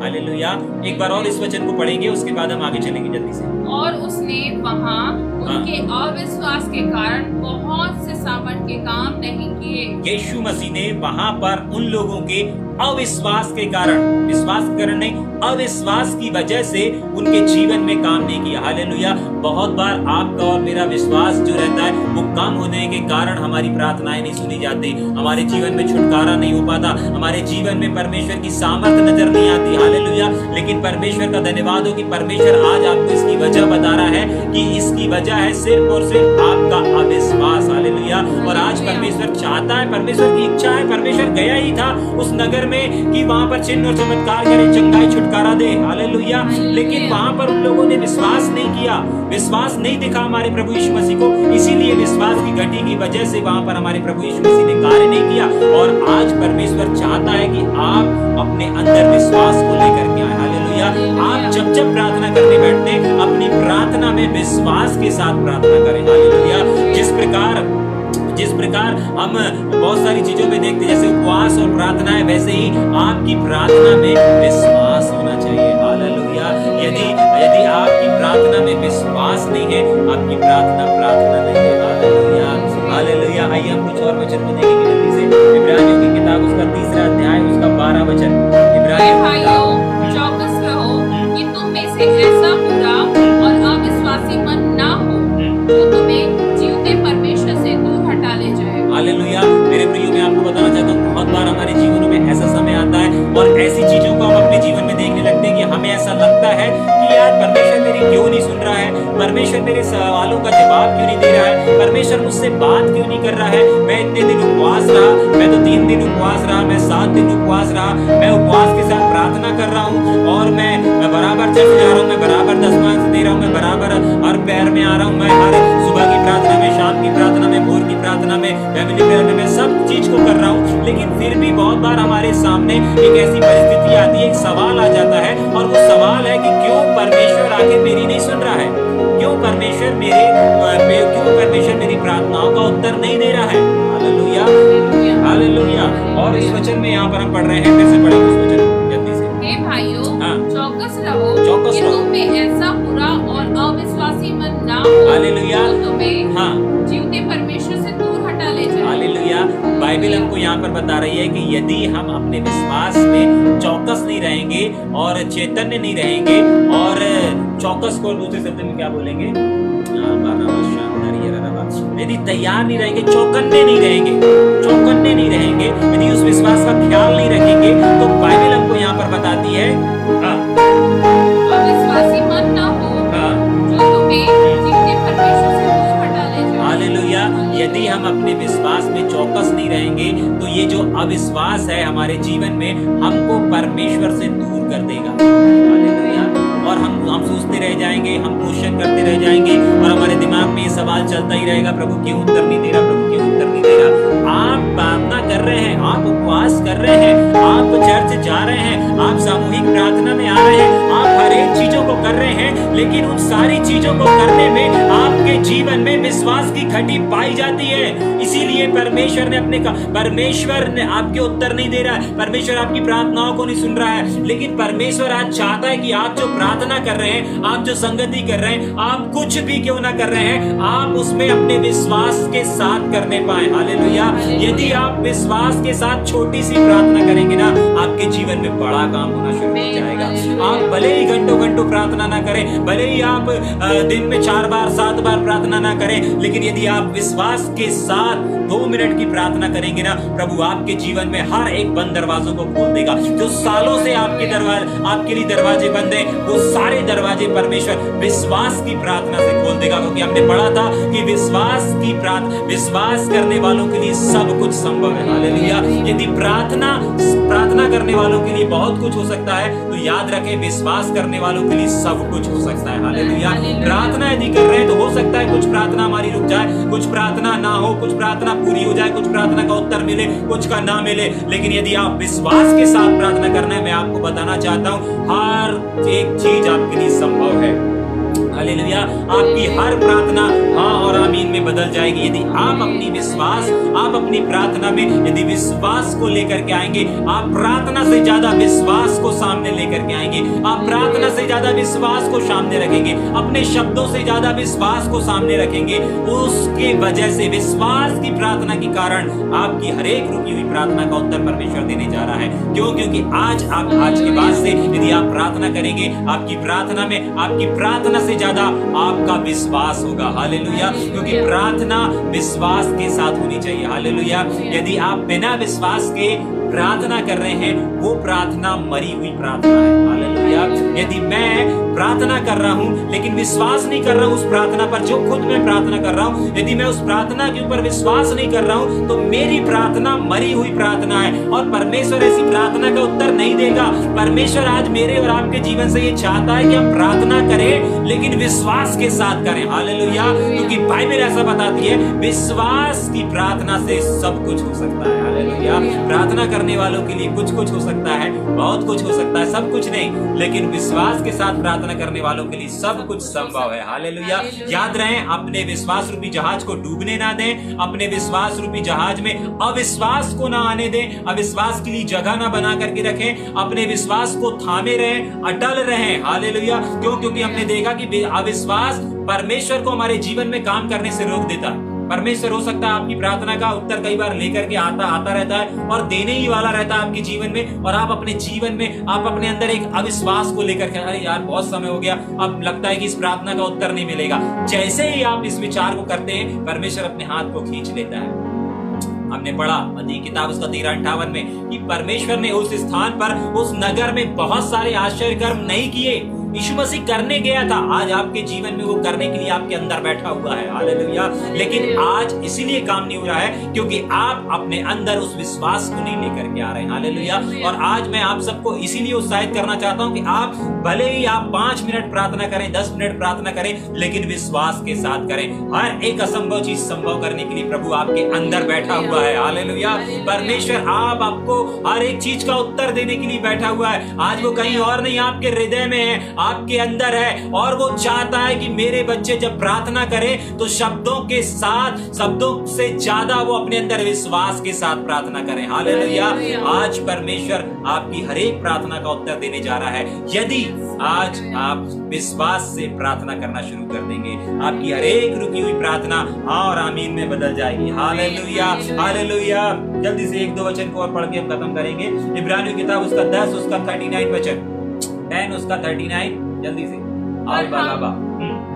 हालेलुया। एक बार और इस वचन को पढ़ेंगे, उसके बाद हम आगे चलेंगे जल्दी से। और उसने वहाँ उनके अविश्वास के कारण बहुत से सामर्थ के काम नहीं किए। यीशु मसीह ने वहां पर उन लोगों के अविश्वास के कारण, विश्वास के कारण नहीं, अविश्वास की वजह से उनके जीवन में काम नहीं किया। हालेलुया। बहुत बार आपका और मेरा विश्वास जो रहता है वो कम होने के कारण हमारी प्रार्थनाएं नहीं सुनी जाती, हमारे जीवन में छुटकारा नहीं हो पाता, हमारे जीवन में परमेश्वर की सामर्थ नजर नहीं आती। हालेलुया। लेकिन परमेश्वर का धन्यवाद हो कि परमेश्वर आज आपको इसकी वजह बता रहा है कि इसकी वजह है सिर्फ और सिर्फ आपका अविश्वास। हालेलुया। और आज परमेश्वर चाहता है, परमेश्वर की इच्छा है, परमेश्वर गया ही था उस नगर में कि वहां पर चिन्ह और चमत्कार करे, चंगाई छुटकारा दे। हालेलुया। लेकिन वहां पर उन लोगों ने विश्वास नहीं किया, विश्वास नहीं दिखा हमारे प्रभु यीशु मसीह को, इसीलिए विश्वास की घटी की वजह से वहां पर हमारे प्रभु यीशु मसीह ने कार्य नहीं किया। और आज परमेश्वर चाहता है कि आप अपने अंदर विश्वास को लेकर के आए। हालेलुया। आप जब जब प्रार्थना करने बैठते हैं अपनी प्रार्थना में विश्वास के साथ प्रार्थना करें। हालेलुया। जिस प्रकार हम बहुत सारी चीजों में देखते हैं, जैसे उपवास और प्रार्थना है, वैसे ही आपकी प्रार्थना में विश्वास होना चाहिए। हालेलुया। यदि आपकी प्रार्थना में विश्वास नहीं है, आपकी प्रार्थना नहीं है। हालेलुया। हालेलुया। आइए हम कुछ और वचन को देखेंगे जल्दी से। इब्रानियों की किताब उसका 3रा अध्याय उसका 12 वचन। भाइयों, चौकस रहो कि तुम में से ऐसा बुरा और अविश्वासी मन ना हो जो तुम्हें जीवते परमेश्वर से दूर हटा ले जाए। हालेलुया। मेरे प्रियो, मैं आपको बताना चाहता हूँ, बहुत बार हमारे जीवनों में ऐसा समय आता है और ऐसी चीजों को हम अपने जीवन में देखने लगते हैं कि हमें ऐसा लगता है कि यार परमेश्वर मेरी क्यों नहीं सुन रहा है, परमेश्वर मेरे सवालों का जवाब क्यों नहीं दे रहा है, परमेश्वर मुझसे बात क्यों नहीं कर रहा है। मैं इतने दिन उपवास रहा, मैं तो 3 दिन उपवास रहा, मैं 7 दिन उपवास रहा, मैं उपवास के साथ प्रार्थना कर रहा हूँ और मैं बराबर चर्च जा रहा हूँ, मैं बराबर 10वां दे रहा हूँ, मैं बराबर हर पैर में आ रहा हूँ, मैं हर सुबह की प्रार्थना में, शाम की प्रार्थना में, भोर की प्रार्थना में, फैमिली प्रेयर में, मैं सब चीज को कर रहा हूँ। लेकिन फिर भी बहुत बार हमारे सामने एक ऐसी परिस्थिति आती है, एक सवाल आ जाता है और वो सवाल है कि क्यों परमेश्वर आके मेरी नहीं सुन रहा है, क्यों परमेश्वर मेरी प्रार्थनाओं का उत्तर नहीं दे रहा है। हालेलुया। हालेलुया। और इस वचन में यहाँ पर हम पढ़ रहे हैं, फिर से पढ़ेंगे उस वचन जल्दी से। हे भाइयों, हाँ। चौकस रहो कि रहो। तुम में ऐसा बुरा और अविश्वासी मन ना हो हालेलुया। जो तुम्हें हाँ। जीवते परमेश्वर से दूर हटा ले जाए। हालेलुया। बाइबल हमको यहाँ पर बता रही है कि यदि हम अपने विश्वास में चौकस नहीं रहेंगे और चैतन्य नहीं रहेंगे, और चौकस को दूसरे शब्द में क्या बोलेंगे, यदि तैयार नहीं रहेंगे, चौकन्ने नहीं रहेंगे, यदि उस विश्वास का ख्याल नहीं रखेंगे, तो बाइबल हमको यहाँ पर बताती है अविश्वासी मन ना हो जो तुम्हें जीवते परमेश्वर से दूर हटा ले जाए। हालेलुया। यदि हम अपने विश्वास में चौकस नहीं रहेंगे तो ये जो अविश्वास है हमारे जीवन में हमको परमेश्वर से दूर कर देगा। हालेलुया। और हम सोचते रह जाएंगे, हम क्वेश्चन करते रह जाएंगे और हमारे दिमाग में ये सवाल चलता ही रहेगा, प्रभु क्यों उत्तर नहीं दे रहा, प्रभु क्यों उत्तर नहीं दे रहा। आप प्रार्थना कर रहे हैं, आप उपवास कर रहे हैं, आप चर्च जा रहे हैं, आप सामूहिक प्रार्थना में आ रहे हैं, आप हर एक चीजों को कर रहे हैं, लेकिन उन सारी चीजों को करने में आपके जीवन में विश्वास की घटी पाई जाती है। इसीलिए परमेश्वर ने आपके उत्तर नहीं दे रहा है, परमेश्वर आपकी प्रार्थनाओं को नहीं सुन रहा है। लेकिन परमेश्वर आज चाहता है कि आप जो प्रार्थना कर रहे हैं, आप जो संगति कर रहे हैं, आप कुछ भी क्यों ना कर रहे हैं, आप उसमें अपने विश्वास के साथ करने पाए। हालेलुया। यदि आप विश्वास के साथ छोटी सी प्रार्थना करेंगे ना, आपके जीवन में बड़ा काम होना शुरू हो जाएगा। आप भले ही घंटों प्रार्थना ना करें, भले ही आप दिन में 4 बार 7 बार प्रार्थना ना करें, लेकिन यदि आप विश्वास के साथ 2 मिनट की प्रार्थना करेंगे ना, प्रभु आपके जीवन में हर एक बंद दरवाजों को खोल देगा। जो सालों से आपके लिए दरवाजे बंद है, वो सारे दरवाजे परमेश्वर विश्वास की प्रार्थना से खोल देगा। क्योंकि हमने पढ़ा था कि विश्वास करने वालों के लिए सब कुछ संभव है। हालेलुया। यदि प्रार्थना करने वालों के लिए बहुत कुछ हो सकता है, तो याद रखें विश्वास करने वालों के लिए सब कुछ हो सकता है। हालेलुया। प्रार्थना यदि कर रहे हैं तो हो सकता है कुछ प्रार्थना हमारी रुक जाए, कुछ प्रार्थना ना हो, कुछ प्रार्थना पूरी हो जाए, कुछ प्रार्थना का उत्तर मिले, कुछ का ना मिले। लेकिन यदि आप विश्वास के साथ प्रार्थना करना है, मैं आपको बताना चाहता हूँ हर एक चीज आपके लिए संभव है। हालेलुया। आपकी हर प्रार्थना हाँ और आमीन में बदल जाएगी यदि आप अपनी प्रार्थना में यदि विश्वास को लेकर के आएंगे। आप प्रार्थना से ज्यादा विश्वास को सामने लेकर के आएंगे। आप प्रार्थना से ज्यादा विश्वास को सामने रखेंगे, अपने शब्दों से ज्यादा विश्वास को सामने रखेंगे। उसके वजह से विश्वास की प्रार्थना के कारण आपकी हर एक रुकी हुई प्रार्थना का उत्तर परमेश्वर देने जा रहा है। क्यों? क्योंकि आज के बाद से यदि आप प्रार्थना करेंगे, आपकी प्रार्थना में आपकी प्रार्थना से ज्यादा आपका विश्वास होगा। हालेलुया। क्योंकि प्रार्थना विश्वास के साथ होनी चाहिए। हालेलुया। यदि आप बिना विश्वास के प्रार्थना कर रहे हैं, वो प्रार्थना मरी हुई प्रार्थना है। हालेलुया। यदि मैं प्रार्थना कर रहा हूं लेकिन विश्वास नहीं कर रहा हूं उस प्रार्थना पर जो खुद मैं प्रार्थना कर रहा हूं, यदि मैं उस प्रार्थना के ऊपर विश्वास नहीं कर रहा हूं तो मेरी प्रार्थना मरी हुई प्रार्थना है और परमेश्वर ऐसी प्रार्थना का उत्तर नहीं देगा। परमेश्वर आज मेरे और आपके जीवन से ये चाहता है कि हम प्रार्थना करें लेकिन विश्वास के साथ करें। हालेलुया। क्योंकि बाइबल ऐसा बताती है, विश्वास की प्रार्थना से सब कुछ हो सकता है। हालेलुया। प्रार्थना करने वालों के लिए कुछ हो सकता है, बहुत कुछ हो सकता है, सब कुछ नहीं, लेकिन विश्वास के साथ प्रार्थना करने वालों के लिए सब कुछ संभव है। हालेलुया। याद रहे, अपने विश्वास रूपी जहाज को डूबने ना दें, अपने विश्वास रूपी जहाज में अविश्वास को ना आने दें, अविश्वास के लिए जगह ना बना करके रखें, अपने विश्वास को थामे रहें, अटल रहें। हालेलुया। क्यों? क्योंकि हमने देखा कि अविश्वास परमेश्वर को हमारे जीवन में काम करने से रोक देता है। परमेश्वर हो सकता है आपकी प्रार्थना का उत्तर कई बार लेकर के आता रहता है और देने ही वाला रहता है आपके जीवन में, और आप अपने जीवन में आप अपने अंदर एक अविश्वास को लेकर के, अरे यार बहुत समय हो गया, अब लगता है कि इस प्रार्थना का उत्तर नहीं मिलेगा। जैसे ही आप इस विचार को करते हैं, परमेश्वर अपने हाथ को खींच लेता है। हमने पढ़ा मत्ती की किताब उसका 13:58 में कि परमेश्वर ने उस स्थान पर, उस नगर में बहुत सारे आश्चर्य कर्म नहीं किए। यीशु मसीह करने गया था, आज आपके जीवन में वो करने के लिए आपके अंदर बैठा हुआ है। हालेलुया। लेकिन आज इसीलिए काम नहीं हो रहा है क्योंकि आप अपने अंदर उस विश्वास को नहीं लेकर के आ रहे हैं। हालेलुया। और आज मैं आप सबको इसीलिए उत्साहित करना चाहता हूं कि आप भले ही आप 5 मिनट प्रार्थना करें, 10 मिनट प्रार्थना करें, लेकिन विश्वास के साथ करें। हर एक असंभव चीज संभव करने के लिए प्रभु आपके अंदर बैठा हुआ है। हालेलुया। परमेश्वर आपको हर एक चीज का उत्तर देने के लिए बैठा हुआ है। आज वो कहीं और नहीं, आपके हृदय में है, आपके अंदर है, और वो चाहता है कि मेरे बच्चे जब प्रार्थना करें तो शब्दों के साथ, शब्दों से ज्यादा वो अपने अंदर विश्वास के साथ प्रार्थना करें। हालेलुया। आज परमेश्वर आपकी हर एक प्रार्थना का उत्तर देने जा रहा है यदि आज आप विश्वास से प्रार्थना करना शुरू कर देंगे। आपकी हर एक रुकी हुई प्रार्थना हाँ और आमीन में बदल जाएगी। हालेलुया। हालेलुया। जल्दी से 1-2 वचन को और पढ़ के हम खत्म करेंगे। इब्रानियों की किताब उसका 10 उसका 39 वचन, 10 उसका 39, जल्दी से।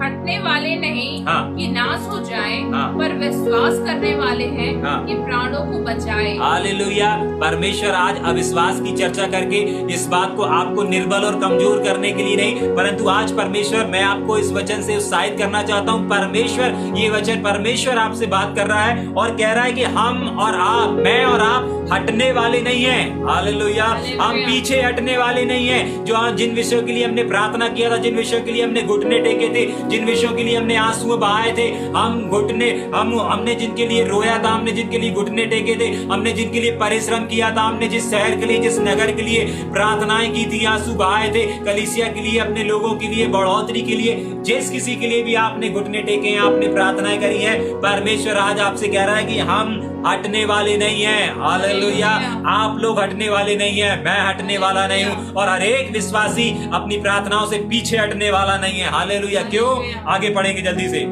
हटने वाले नहीं कि नाश हो जाए, पर विश्वास करने वाले हैं कि प्राणों को बचाए। हालेलुया। परमेश्वर आज अविश्वास की चर्चा करके इस बात को आपको निर्बल और कमजोर करने के लिए नहीं, परंतु आज परमेश्वर, मैं आपको इस वचन से उत्साहित करना चाहता हूँ। परमेश्वर, ये वचन परमेश्वर आपसे बात कर रहा है और कह रहा है कि हम और आप, मैं और आप हटने वाले नहीं हैं। हालेलुया। हम पीछे हटने वाले नहीं हैं। जो आज जिन विषयों के लिए हमने प्रार्थना किया था, जिन विषयों के लिए हमने घुटने टेके थे, जिन विषयों के लिए हमने आंसू बहाए थे, हमने जिनके लिए रोया था, हमने जिनके लिए घुटने टेके थे, हमने जिनके लिए परिश्रम किया था, हमने जिस शहर के लिए, जिस नगर के लिए प्रार्थनाएं की थी, आंसू बहाए थे, कलीसिया के लिए, अपने लोगों के लिए, बढ़ोतरी के लिए, जिस किसी के लिए भी आपने घुटने टेके हैं, आपने प्रार्थनाएं करी है, परमेश्वर आज आपसे कह रहा है कि हम हटने वाले नहीं हैं। हालेलुया। आप लोग हटने वाले नहीं हैं, मैं हटने वाला नहीं हूं, और हर एक विश्वासी अपनी प्रार्थनाओं से पीछे हटने वाला नहीं है। हालेलुया। क्यों? आगे पढ़ेंगे जल्दी से।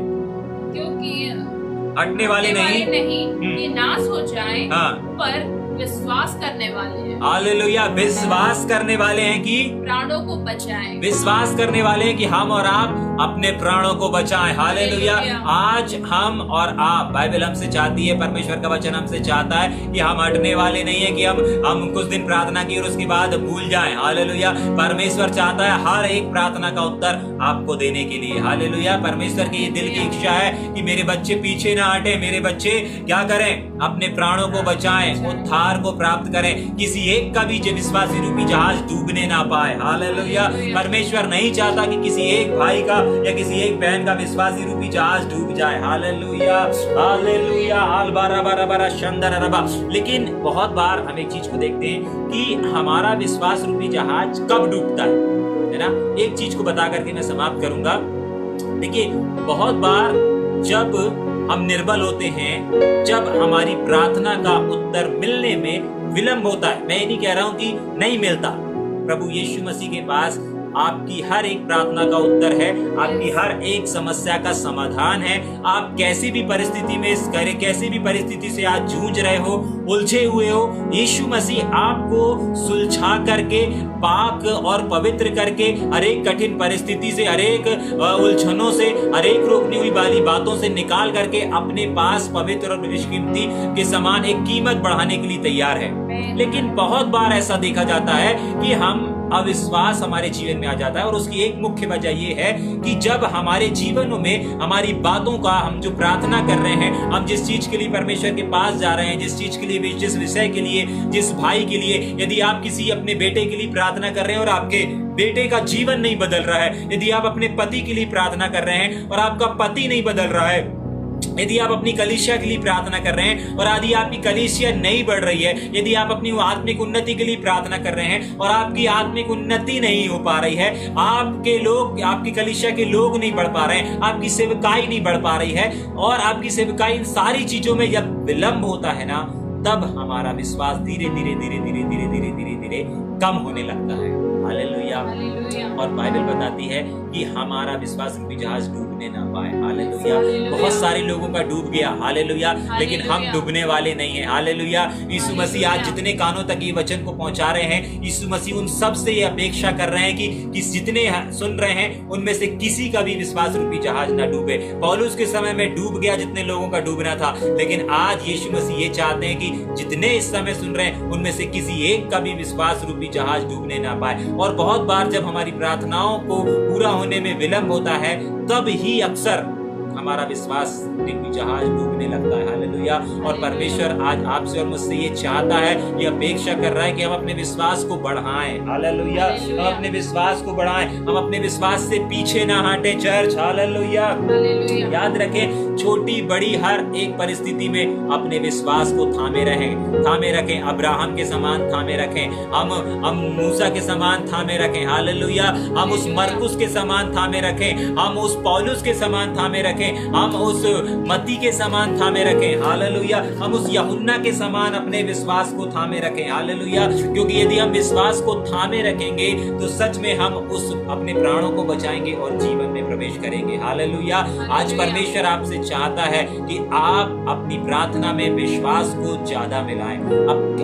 क्योंकि हटने वाले नहीं कि नाश हो जाए, पर विश्वास करने वाले हैं। हालेलुया। विश्वास करने वाले हैं कि प्राणों को बचाएं। विश्वास करने वाले हैं कि हम और आप अपने प्राणों को बचाएं। हालेलुया। आज हम और आप, बाइबल हमसे चाहती है, परमेश्वर का वचन हमसे चाहता है कि हम हटने वाले नहीं है कि हम कुछ दिन प्रार्थना की और उसके बाद भूल जाएं। हालेलुया। परमेश्वर चाहता है हर एक प्रार्थना का उत्तर आपको देने के लिए। हालेलुया। परमेश्वर की दिल की इच्छा है कि मेरे बच्चे पीछे ना हटे, मेरे बच्चे क्या करें? अपने प्राणों को बचाएं, उद्धार को प्राप्त करें, किसी एक का भी विश्वासी रूपी जहाज डूबने ना पाए। हालेलुया। परमेश्वर नहीं चाहता कि किसी एक भाई का या किसी एक बहन का विश्वासी रूपी जहाज डूब जाए। हालेलुया। हालेलुया। हाल बारा बारा बारा शंदर रबा। लेकिन बहुत बार हम एक चीज को देखते हैं कि हमारा विश्वास रूपी जहाज कब डूबता है ना? एक चीज को बता करके मैं समाप्त करूंगा। देखिए, बहुत बार जब हम निर्बल होते हैं, जब हमारी प्रार्थना का उत्तर मिलने में विलंब होता है, मैं ये नहीं कह रहा हूं कि नहीं मिलता, प्रभु यीशु मसीह के पास आपकी हर एक प्रार्थना का उत्तर है, आपकी हर एक समस्या का समाधान है। आप कैसी भी परिस्थिति में कैसी भी परिस्थिति से आज जूझ रहे हो, उलझे हुए हो, यीशु मसीह आपको सुलझा करके, पाक और पवित्र करके, हर एक कठिन परिस्थिति से, हर एक उलझनों से, हर एक रोकने हुई वाली बातों से निकाल करके अपने पास पवित्र और बेशकीमती के समान एक कीमत बढ़ाने के लिए तैयार है। लेकिन बहुत बार ऐसा देखा जाता है कि हम अविश्वास हमारे जीवन में आ जाता है, और उसकी एक मुख्य वजह यह है कि जब हमारे जीवनों में हमारी बातों का, हम जो प्रार्थना कर रहे हैं, हम जिस चीज के लिए परमेश्वर के पास जा रहे हैं, जिस चीज के लिए, जिस विषय के लिए, जिस भाई के लिए, यदि आप किसी अपने बेटे के लिए प्रार्थना कर रहे हैं और आपके बेटे का जीवन नहीं बदल रहा है, यदि आप अपने पति के लिए प्रार्थना कर रहे हैं और आपका पति नहीं बदल रहा है, यदि आप अपनी कलीसिया के लिए प्रार्थना कर रहे हैं और यदि आपकी कलीसिया नहीं बढ़ रही है, यदि आप अपनी आत्मिक उन्नति के लिए प्रार्थना कर रहे हैं और आपकी आत्मिक उन्नति नहीं हो पा रही है, आपके लोग, आपकी कलीसिया के लोग नहीं बढ़ पा रहे हैं, आपकी सेवकाई नहीं बढ़ पा रही है, और आपकी सेवकाई इन सारी चीजों में जब विलंब होता है ना, तब हमारा विश्वास धीरे धीरे धीरे धीरे धीरे धीरे धीरे धीरे कम होने लगता है। हालेलुया। और बाइबल बताती है कि हमारा विश्वास रूपी जहाज डूबने ना पाए। हालेलुया। बहुत सारे लोगों का डूब गया, हालेलुया, लेकिन हम डूबने वाले नहीं हैं। हालेलुया। यीशु मसीह आज जितने कानों तक ये वचन को पहुंचा रहे हैं, यीशु मसीह उन सब से ये अपेक्षा कर रहे हैं कि जितने सुन रहे हैं उनमें से किसी का भी विश्वास रूपी जहाज ना डूबे। पौलुस के समय में डूब गया जितने लोगों का डूबना था, लेकिन आज यीशु मसीह ये चाहते हैं कि जितने इस समय सुन रहे हैं उनमें से किसी एक का भी विश्वास रूपी जहाज डूबने ना पाए। और बहुत बार जब हमारी प्रार्थनाओं को पूरा होने में विलंब होता है, तब ही अक्सर हमारा विश्वास रूपी जहाज डूबने लगता है। हालेलुया। और परमेश्वर आज आपसे और मुझसे ये चाहता है, ये अपेक्षा कर रहा है कि हम अपने विश्वास को बढ़ाएं। हालेलुया। हम अपने विश्वास को बढ़ाएं, हम अपने विश्वास से पीछे ना हटें चर्च। हालेलुया। याद रखें, छोटी बड़ी हर एक परिस्थिति में अपने विश्वास को थामे रखें। अब्राहम के समान थामे रखें, हम मूसा के समान थामे रखें। हालेलुया। हम उस मरकुस के समान थामे रखें, हम उस पौलुस के समान थामे रखें, हम उस मत्ती के समान थामे रखें। हालेलुया। हम उस यूहन्ना के समान अपने विश्वास को थामे रखें। हालेलुया। क्योंकि यदि हम विश्वास को थामे रखेंगे तो सच में हम उस अपने प्राणों को बचाएंगे और जीवन में प्रवेश करेंगे। हालेलुया। आज परमेश्वर आपसे चाहता है कि आप अपनी प्रार्थना में विश्वास को ज्यादा मिलाएं।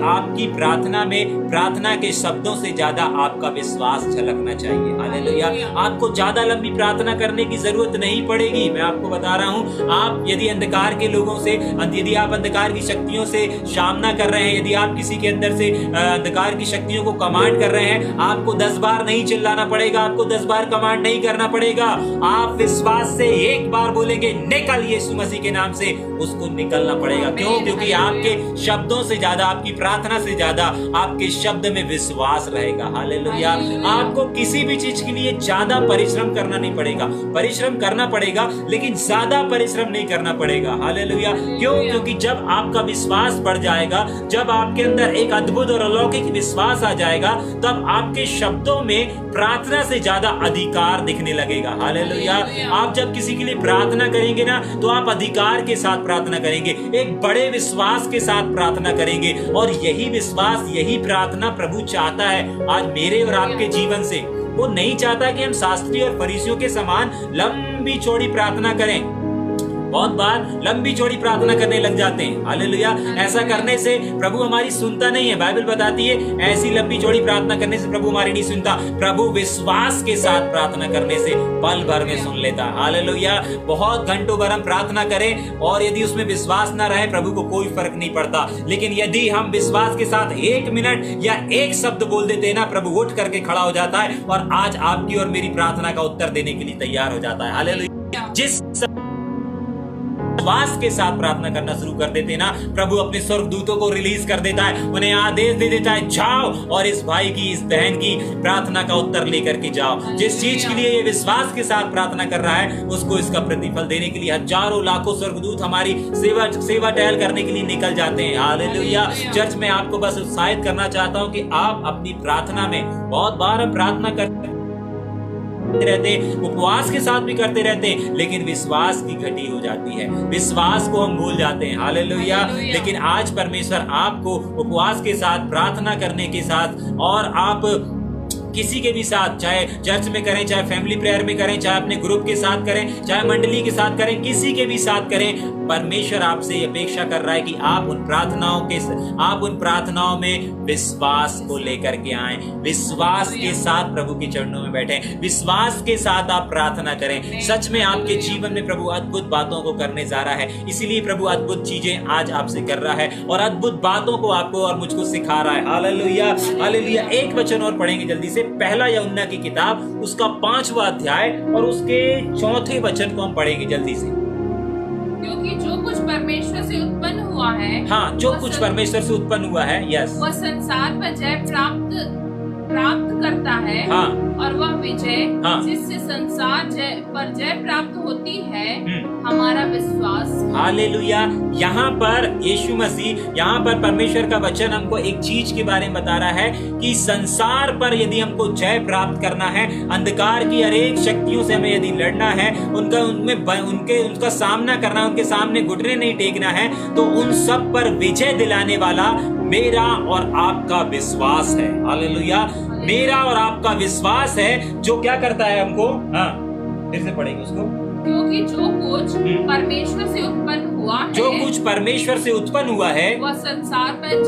आपकी प्रार्थना में, प्रार्थना के शब्दों से ज्यादा आपका विश्वास झलकना चाहिए। हालेलुया। आपको ज्यादा लंबी प्रार्थना करने की जरूरत नहीं पड़ेगी। मैं आपको बता रहा हूं, आप यदि अंधकार के लोगों से, यदि आप अंधकार की शक्तियों से सामना कर रहे हैं, यदि आप किसी के अंदर से अंधकार की शक्तियों को कमांड कर रहे हैं, आपको 10 बार नहीं चिल्लाना पड़ेगा, आपको 10 बार कमांड नहीं करना पड़ेगा। आप विश्वास से एक बार बोलेंगे निकल यीशु मसीह के नाम से, उसको निकलना पड़ेगा। क्यों? क्योंकि आपके शब्दों से ज्यादा, आपकी प्रार्थना से ज्यादा आपके शब्द में विश्वास रहेगा। हालेलुया। आपको किसी भी चीज के लिए ज्यादा परिश्रम करना नहीं पड़ेगा। परिश्रम करना पड़ेगा लेकिन ज्यादा परिश्रम नहीं करना पड़ेगा। हालेलुया। क्यों? क्योंकि जब आपका विश्वास बढ़ जाएगा, जब आपके अंदर एक अद्भुत और अलौकिक विश्वास आ जाएगा, तब आपके शब्दों में प्रार्थना से ज्यादा अधिकार दिखने लगेगा। हालेलुया। आप जब किसी के लिए प्रार्थना करेंगे ना, तो आप अधिकार के साथ प्रार्थना करेंगे, एक बड़े विश्वास के साथ प्रार्थना करेंगे। और यही विश्वास, यही प्रार्थना प्रभु चाहता है आज मेरे और आपके जीवन से। वो नहीं चाहता कि हम शास्त्री और फरीसियों के समान लंबी चौड़ी प्रार्थना करें। बहुत बार लंबी चौड़ी प्रार्थना करने लग जाते हैं। हालेलुया। ऐसा करने से प्रभु हमारी सुनता नहीं है। बाइबल बताती है ऐसी लंबी चौड़ी प्रार्थना करने से प्रभु हमारी नहीं सुनता। प्रभु विश्वास के साथ प्रार्थना करने से पल भर में सुन लेता है। हालेलुया। बहुत घंटों भर हम प्रार्थना करें और यदि उसमें विश्वास ना रहे, प्रभु को कोई फर्क नहीं पड़ता। लेकिन यदि हम विश्वास के साथ 1 मिनट या 1 शब्द बोल देते हैं ना, प्रभु उठ करके खड़ा हो जाता है और आज आपकी और मेरी प्रार्थना का उत्तर देने के लिए तैयार हो जाता है। हालेलुया। जिस विश्वास के साथ प्रार्थना करना शुरू कर देते हैं ना, प्रभु अपने स्वर्गदूतों को रिलीज कर देता है, उन्हें आदेश दे देता है, जाओ और इस भाई की, इस बहन की प्रार्थना का उत्तर लेकर के जाओ। जिस चीज के लिए ये विश्वास के साथ प्रार्थना कर रहा है, उसको इसका प्रतिफल देने के लिए हजारों लाखों स्वर्गदूत हमारी सेवा टहल करने के लिए निकल जाते हैं। हालेलुया। चर्च में आपको बस उत्साहित करना चाहता हूं कि आप अपनी प्रार्थना में, बहुत बार हम प्रार्थना करते हैं रहते, उपवास के साथ भी करते रहते, लेकिन विश्वास की घटी हो जाती है, विश्वास को हम भूल जाते हैं। हालेलुया। लेकिन आज परमेश्वर आपको उपवास के साथ, प्रार्थना करने के साथ, और आप किसी के भी साथ, चाहे चर्च में करें, चाहे फैमिली प्रेयर में करें, चाहे अपने ग्रुप के साथ करें, चाहे मंडली के साथ करें, किसी के भी साथ करें, परमेश्वर आपसे अपेक्षा कर रहा है कि आप उन प्रार्थनाओं में विश्वास को लेकर के आए, विश्वास के साथ प्रभु के चरणों में बैठे, विश्वास के साथ आप प्रार्थना करें। सच में आपके जीवन में प्रभु अद्भुत बातों को करने जा रहा है, इसीलिए प्रभु अद्भुत चीजें आज आपसे कर रहा है और अद्भुत बातों को आपको और मुझको सिखा रहा है। Hallelujah, hallelujah. एक वचन और पढ़ेंगे जल्दी से, पहला यूहन्ना की किताब, उसका 5वां अध्याय और उसके 4थे वचन को हम पढ़ेंगे जल्दी से। क्योंकि जो कुछ परमेश्वर से उत्पन्न हुआ है, हाँ, जो कुछ परमेश्वर से उत्पन्न हुआ है, यस, वह संसार पर जय प्राप्त करता है, हाँ, और वह विजय, हाँ, जिससे संसार पर जय प्राप्त होती है, हमारा विश्वास। हालेलुया। यहाँ पर यीशु मसीह, यहाँ पर परमेश्वर का वचन हमको एक चीज के बारे में बता रहा है कि संसार पर यदि हमको जय प्राप्त करना है, अंधकार की अनेक शक्तियों से हमें यदि लड़ना है, उनका सामना करना है, उनके सामने घुटने नहीं टेकना है, तो उन सब पर विजय दिलाने वाला मेरा और आपका विश्वास है। हालेलुया। मेरा और आपका विश्वास है जो क्या करता है हमको, हाँ, फिर से पढ़ेंगे उसको। क्योंकि जो कुछ परमेश्वर से उत्पन्न हुआ है, जो कुछ परमेश्वर से उत्पन्न हुआ है, वह संसार पर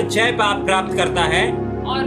जय प्राप्त करता है, और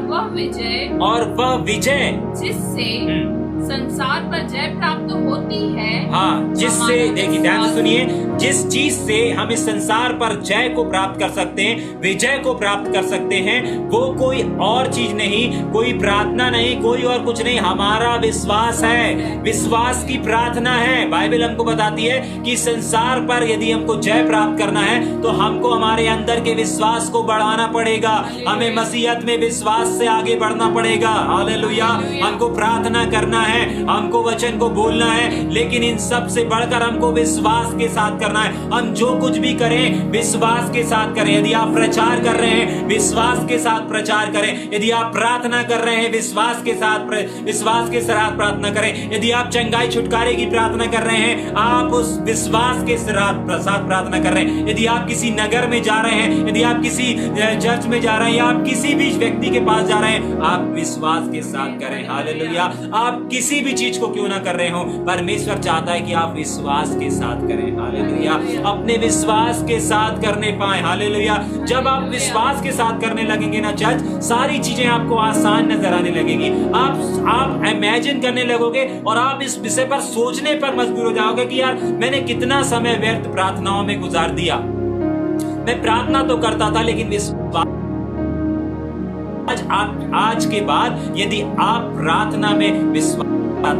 वह विजय जिससे संसार पर जय प्राप्त होती है, हाँ, जिससे, देखिए ध्यान से सुनिए, जिस चीज से हम इस संसार पर जय को प्राप्त कर सकते हैं, विजय को प्राप्त कर सकते हैं, वो कोई और चीज नहीं, कोई प्रार्थना नहीं, कोई और कुछ नहीं, हमारा विश्वास है, विश्वास की प्रार्थना है। बाइबल हमको बताती है कि संसार पर यदि हमको जय प्राप्त करना है तो हमको हमारे अंदर के विश्वास को बढ़ाना पड़ेगा, हमें मसीहत में विश्वास से आगे बढ़ना पड़ेगा। हालेलुया। हमको प्रार्थना करना है, हमको वचन को बोलना है, लेकिन इन सब से बढ़कर हमको विश्वास के साथ करना है। हम जो कुछ भी करें विश्वास के साथ करें। यदि आप प्रचार कर रहे हैं, विश्वास के साथ प्रचार करें। यदि आप प्रार्थना कर रहे हैं, विश्वास के साथ प्रार्थना करें। यदि आप चंगाई छुटकारे की प्रार्थना कर रहे हैं, आप उस विश्वास के साथ प्रार्थना कर रहे हैं। यदि आप किसी नगर में जा रहे हैं, यदि आप किसी चर्च में जा रहे हैं, या आप किसी भी व्यक्ति के पास जा रहे हैं, आप विश्वास के साथ करें। हालेलुया। आप किसी भी चीज को क्यों ना कर रहे हो, परमेश्वर चाहता है कि आप विश्वास के साथ करें। हालेलुया। अपने विश्वास के साथ करने पाए। हालेलुया। जब आप विश्वास के साथ करने लगेंगे ना चर्च, सारी चीजें आपको आसान नजर आने लगेगी। आप इमेजिन करने लगोगे और आप इस विषय पर सोचने पर मजबूर हो जाओगे कि यार मैंने कितना समय व्यर्थ प्रार्थनाओं में गुजार दिया। मैं प्रार्थना तो करता था, लेकिन विश्वास, आज के बाद यदि आप प्रार्थना में विश्वास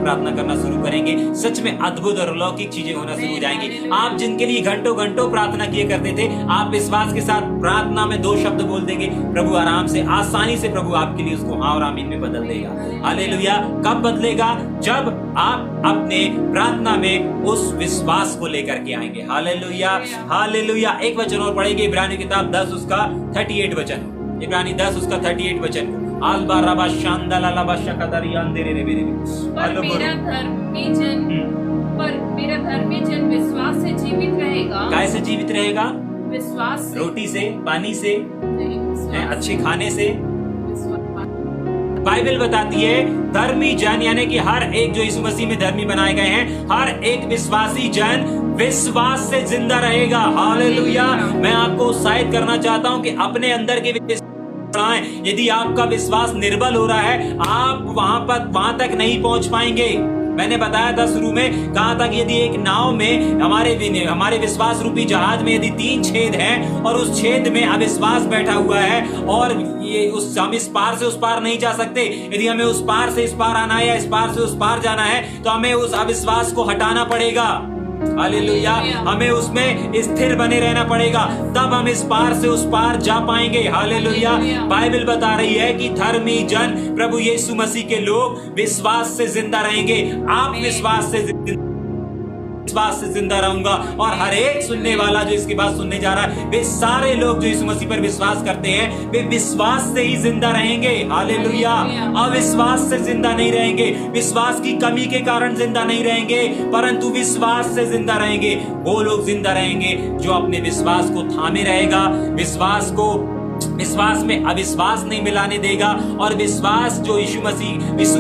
प्रार्थना करना शुरू करेंगे, सच में अद्भुत और अलौकिक चीजें होना शुरू हो जाएंगी। आप जिनके लिए घंटों घंटों प्रार्थना किए करते थे, आप विश्वास के साथ प्रार्थना में 2 शब्द बोल देंगे, प्रभु आराम से, आसानी से प्रभु आपके लिए उसको हाँ और आमीन में बदल देगा। हालेलुया। कब बदलेगा? जब आप अपने प्रार्थना में उस विश्वास को लेकर के आएंगे। Hallelujah, hallelujah. एक वचन और पढ़ेंगे, इब्रानी किताब 10 उसका 38 वचन, इब्रानी 10 उसका 38 वचन। पर मेरा धर्मी जन विश्वास से जीवित रहेगा। कैसे जीवित रहेगा? विश्वास से। रोटी से, पानी से, अच्छे खाने से। बाइबल बताती है धर्मी जन, यानी कि हर एक जो यीशु मसीह में धर्मी बनाए गए हैं, हर एक विश्वासी जन विश्वास से जिंदा रहेगा। हालेलुया। मैं आपको उत्साहित करना चाहता हूं कि अपने अंदर के यदि आपका विश्वास निर्बल हो रहा है, आप वहां तक नहीं पहुंच पाएंगे। मैंने बताया था शुरू में, कहा था कि यदि एक नाव में हमारे विश्वास रूपी जहाज में यदि 3 छेद हैं और उस छेद में अविश्वास बैठा हुआ है और हम इस पार से उस पार नहीं जा सकते, यदि हमें उस पार से इस पार आना है या इस पार से उस पार जाना है, तो हमें उस अविश्वास को हटाना पड़ेगा। हालेलुया। हमें उसमें स्थिर बने रहना पड़ेगा, तब हम इस पार से उस पार जा पाएंगे। हालेलुया। बाइबल बता रही है कि धर्मी जन, प्रभु यीशु मसीह के लोग विश्वास से जिंदा रहेंगे। आप विश्वास से विश्वास से जिंदा रहूंगा। और हर एक सुनने वाला जो इसके बाद सुनने जा रहा है, वे सारे लोग जो यीशु मसीह पर विश्वास करते हैं, वे विश्वास से ही जिंदा रहेंगे। हालेलुया। अविश्वास से जिंदा नहीं रहेंगे, विश्वास की कमी के कारण जिंदा नहीं रहेंगे, परंतु विश्वास से जिंदा रहेंगे। वो लोग जिंदा रहेंगे जो अपने विश्वास को थामे रहेगा, विश्वास में अविश्वास नहीं मिलाने देगा, और विश्वास जो यीशु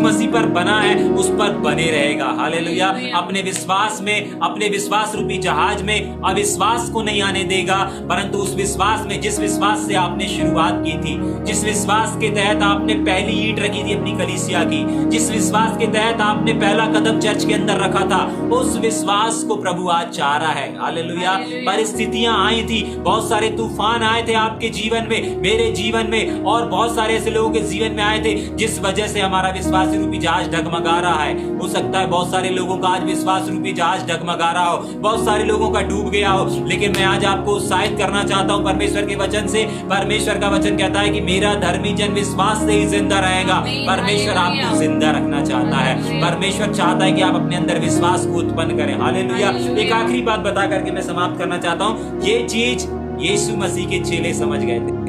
मसीह पर बना है उस पर बने रहेगा। हालेलुया। अपने विश्वास में, अपने विश्वास रूपी जहाज में अविश्वास को नहीं आने देगा, परंतु उस विश्वास में, जिस विश्वास से आपने शुरुआत की थी, जिस विश्वास के तहत आपने पहली ईंट रखी थी अपनी कलीसिया की, जिस विश्वास के तहत आपने पहला कदम चर्च के अंदर रखा था, उस विश्वास को प्रभु आज चाह रहा है। हालेलुया। परिस्थितियां आई थी, बहुत सारे तूफान आए थे आपके जीवन में, मेरे जीवन में, और बहुत सारे ऐसे लोगों के जीवन में आए थे जिस वजह से हमारा विश्वास रूपी जहाज डगमगा रहा है। हो सकता है बहुत सारे लोगों का आज विश्वास रूपी जहाज डगमगा रहा हो, बहुत सारे लोगों का डूब गया हो, लेकिन मैं आज आपको उत्साहित करना चाहता हूं परमेश्वर के वचन से। परमेश्वर का वचन कहता है कि मेरा धर्मी जन विश्वास से ही जिंदा रहेगा। परमेश्वर आपको जिंदा रखना चाहता है। परमेश्वर चाहता है कि आप अपने अंदर विश्वास को उत्पन्न करें। हालेलुया। एक आखिरी बात बता करके मैं समाप्त करना चाहता हूं। ये चीज यीशु मसीह के चेले समझ गए थे।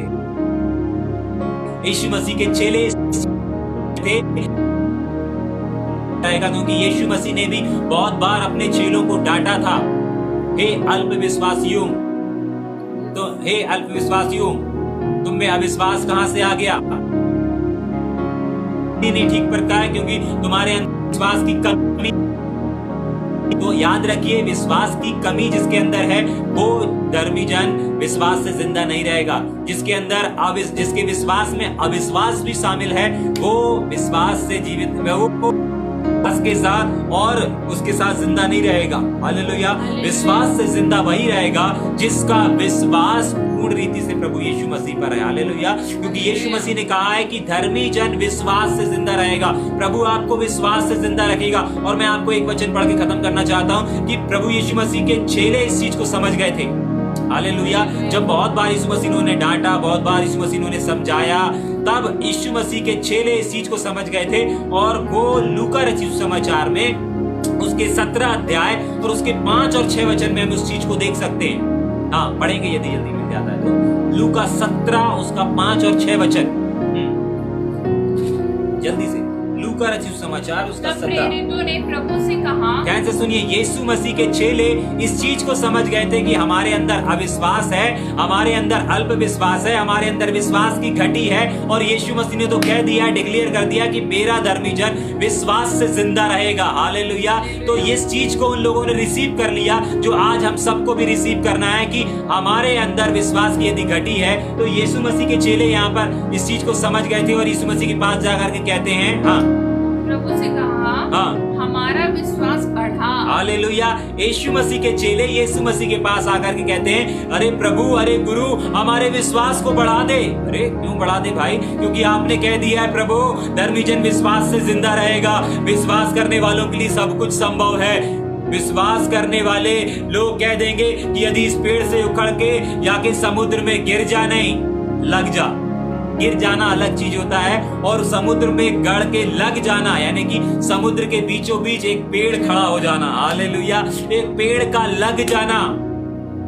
यीशु मसीह के चेले थे, क्योंकि यीशु मसीह ने भी बहुत बार अपने चेलों को डांटा था। हे अल्पविश्वासियों, तो हे अल्पविश्वासियों, तुम में अविश्वास कहां से आ गया? नहीं ठीक पर कहा है, क्योंकि तुम्हारे अंदर विश्वास की कमी। तो याद रखिए, विश्वास की कमी जिसके अंदर है वो धर्मी जन विश्वास से जिंदा नहीं रहेगा। जिसके विश्वास में अविश्वास भी शामिल है, वो विश्वास से जीवित, वो के साथ और उसके साथ जिंदा नहीं रहेगा। हालेलुया। विश्वास से जिंदा वही रहेगा जिसका विश्वास पूर्ण रीति से प्रभु यीशु मसीह पर है। हालेलुया। क्योंकि यीशु मसीह ने कहा है कि धर्मी जन विश्वास से जिंदा रहेगा। प्रभु आपको विश्वास से जिंदा रखेगा। और मैं आपको एक वचन पढ़ के खत्म करना चाहता हूं कि प्रभु यीशु मसीह के चेले इस चीज को समझ गए थे। हालेलुया। जब बहुत बार यीशु मसीह ने डांटा, बहुत बार यीशु मसीह ने समझाया, तब यीशु मसीह के चेले इस चीज को समझ गए थे। और वो लूका रचित सुसमाचार में उसके 17 अध्याय और उसके 5 और 6 वचन में हम उस चीज को देख सकते हैं। हाँ, पढ़ेंगे यदि जल्दी मिल जाता है तो। लूका 17 उसका 5 और 6 वचन, जल्दी से। लूका रचित सुसमाचार उसका 17। प्रेरितों ने प्रभु से कहा, ध्यान से सुनिए, यीशु मसीह के चेले इस चीज को समझ गए थे कि हमारे अंदर अविश्वास है, हमारे अंदर अल्प विश्वास है, हमारे अंदर विश्वास की घटी है। और यीशु मसीह ने तो कह दिया, डिक्लेयर कर दिया कि मेरा धर्मी जन विश्वास से जिंदा रहेगा। हालेलुया। तो इस चीज को उन लोगों ने रिसीव कर लिया, जो आज हम सबको भी रिसीव करना है कि हमारे अंदर विश्वास की यदि घटी है। तो यीशु मसीह के चेले यहाँ पर इस चीज को समझ गए थे और यीशु मसीह के पास जाकर के कहते हैं, हाँ, प्रभु से कहा, हाँ, हमारा विश्वास बढ़ा। हालेलुया। यीशु मसीह के चेले यीशु मसीह के पास आकर के कहते हैं, अरे प्रभु, अरे गुरु, हमारे विश्वास को बढ़ा दे। अरे क्यों बढ़ा दे भाई? क्योंकि आपने कह दिया है प्रभु, धर्मी जन विश्वास से जिंदा रहेगा। विश्वास करने वालों के लिए सब कुछ संभव है। विश्वास करने वाले लोग कह देंगे कि यदि इस पेड़ से उखड़ के या के समुद्र में गिर जा, नहीं लग जा। गिर जाना अलग चीज होता है, और समुद्र में गड़ के लग जाना, यानी कि समुद्र के बीचों बीच एक पेड़ खड़ा हो जाना। हालेलुया। एक पेड़ का लग जाना।